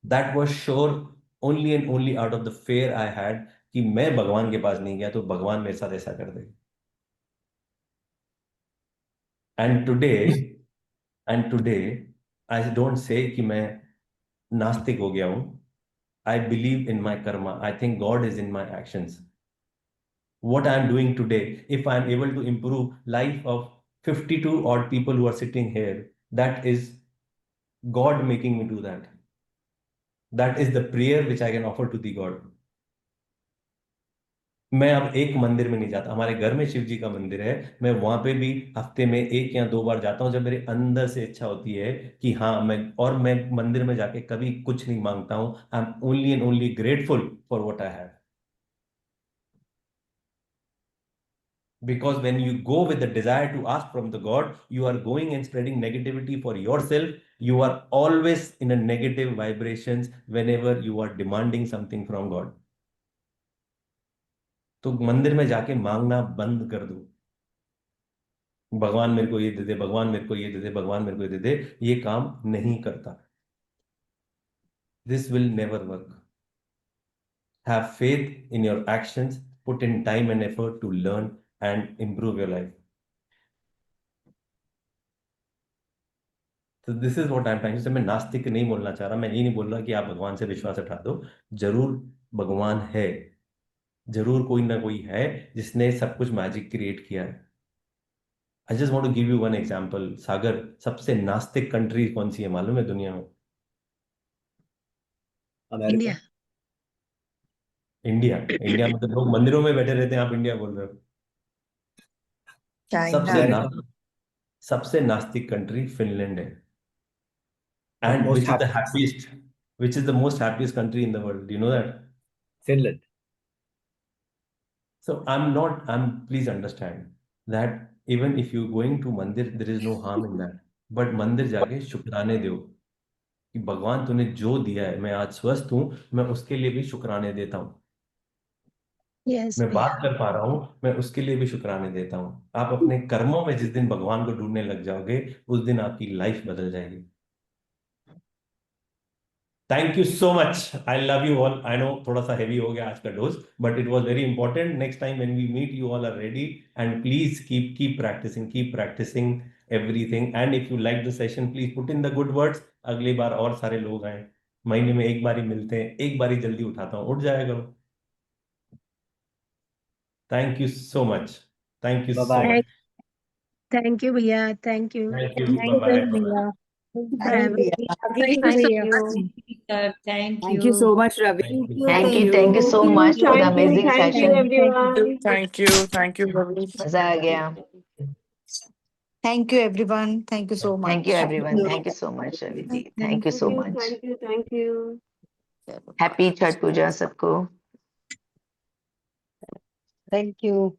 That was sure only and only out of the fear I had कि मैं भगवान के पास नहीं गया तो भगवान मेरे साथ ऐसा कर देगा. And today, I don't say कि मैं नास्तिक हो गया हूँ. I believe in my karma. I think God is in my actions. What I am doing today, if I am able to improve life of 52 odd people who are sitting here, that is God making me do that. That is the prayer which I can offer to the God. मैं अब एक मंदिर में नहीं जाता. हमारे घर में शिव जी का मंदिर है, मैं वहां पे भी हफ्ते में 1 या 2 बार जाता हूं जब मेरे अंदर से इच्छा होती है कि हाँ मैं मंदिर में जाके कभी कुछ नहीं मांगता हूं. I am only and only grateful for what I have. Because when you go with the desire to ask from the God, you are going and spreading negativity for yourself. You are always in a negative vibrations whenever you are demanding something from God. तो मंदिर में जाके मांगना बंद कर दो. भगवान मेरे को ये दे दे, भगवान मेरे को ये दे दे, भगवान मेरे को ये दे दे. ये काम नहीं करता. This will never work. Have faith in your actions. Put in time and effort to learn and improve your life. तो this is what I am trying to say. मैं नास्तिक नहीं बोलना चाह रहा, मैं ये नहीं बोल रहा कि आप भगवान से विश्वास हटा दो। जरूर भगवान है, जरूर कोई ना कोई है जिसने सब कुछ मैजिक क्रिएट किया है। I just want to give you one example. Sagar, सबसे नास्तिक कंट्री कौन सी है मालूम है दुनिया में? इंडिया। इंडिया। इंडिया में तो लोग मंदिरों में बैठे रहते हैं, आप इंडिया बोल रहे हो। सबसे नास्तिक कंट्री फिनलैंड है। And most which is the happiest. Happiest, which is the most happiest country in the world, you know that? Finland. So please understand that even if you going to मंदिर, there is no harm in that. But मंदिर जाके शुक्राने दो कि भगवान तूने जो दिया है, मैं आज स्वस्थ हूँ, मैं उसके लिए भी शुक्राने देता हूँ। Yes, मैं भैया। बात कर पा रहा हूँ, मैं उसके लिए भी शुक्राने देता हूँ। आप अपने कर्मों में जिस दिन भगवान को ढूंढने लग जाओगे, उस दिन आपकी लाइफ बदल जाएगी। Thank you so much, I love you all. I know थोड़ा सा हेवी हो गया आज का dose, but it was very important. Next time when we meet, you all are ready, and please keep practising everything. And if you like the session, please put in the good words. अगली बार और सारे लोग आए, महीने में एक बार ही मिलते हैं, एक बार ही जल्दी उठाता हूँ, उठ जाया करो। Thank you so much, thank you so much, Thank you, भैया। Thank you. Thank you, bye bye. Have a Thank you so much. Thank you so much, Ravi. Thank you so much for the amazing Thank you, session. everyone. Thank you, Ravi. मजा आ गया। Thank you, everyone. Thank you so much. Thank you everyone. Thank you so much, Ravi ji. Thank you so much. Thank you. Happy Chhat Puja सबको। Thank you.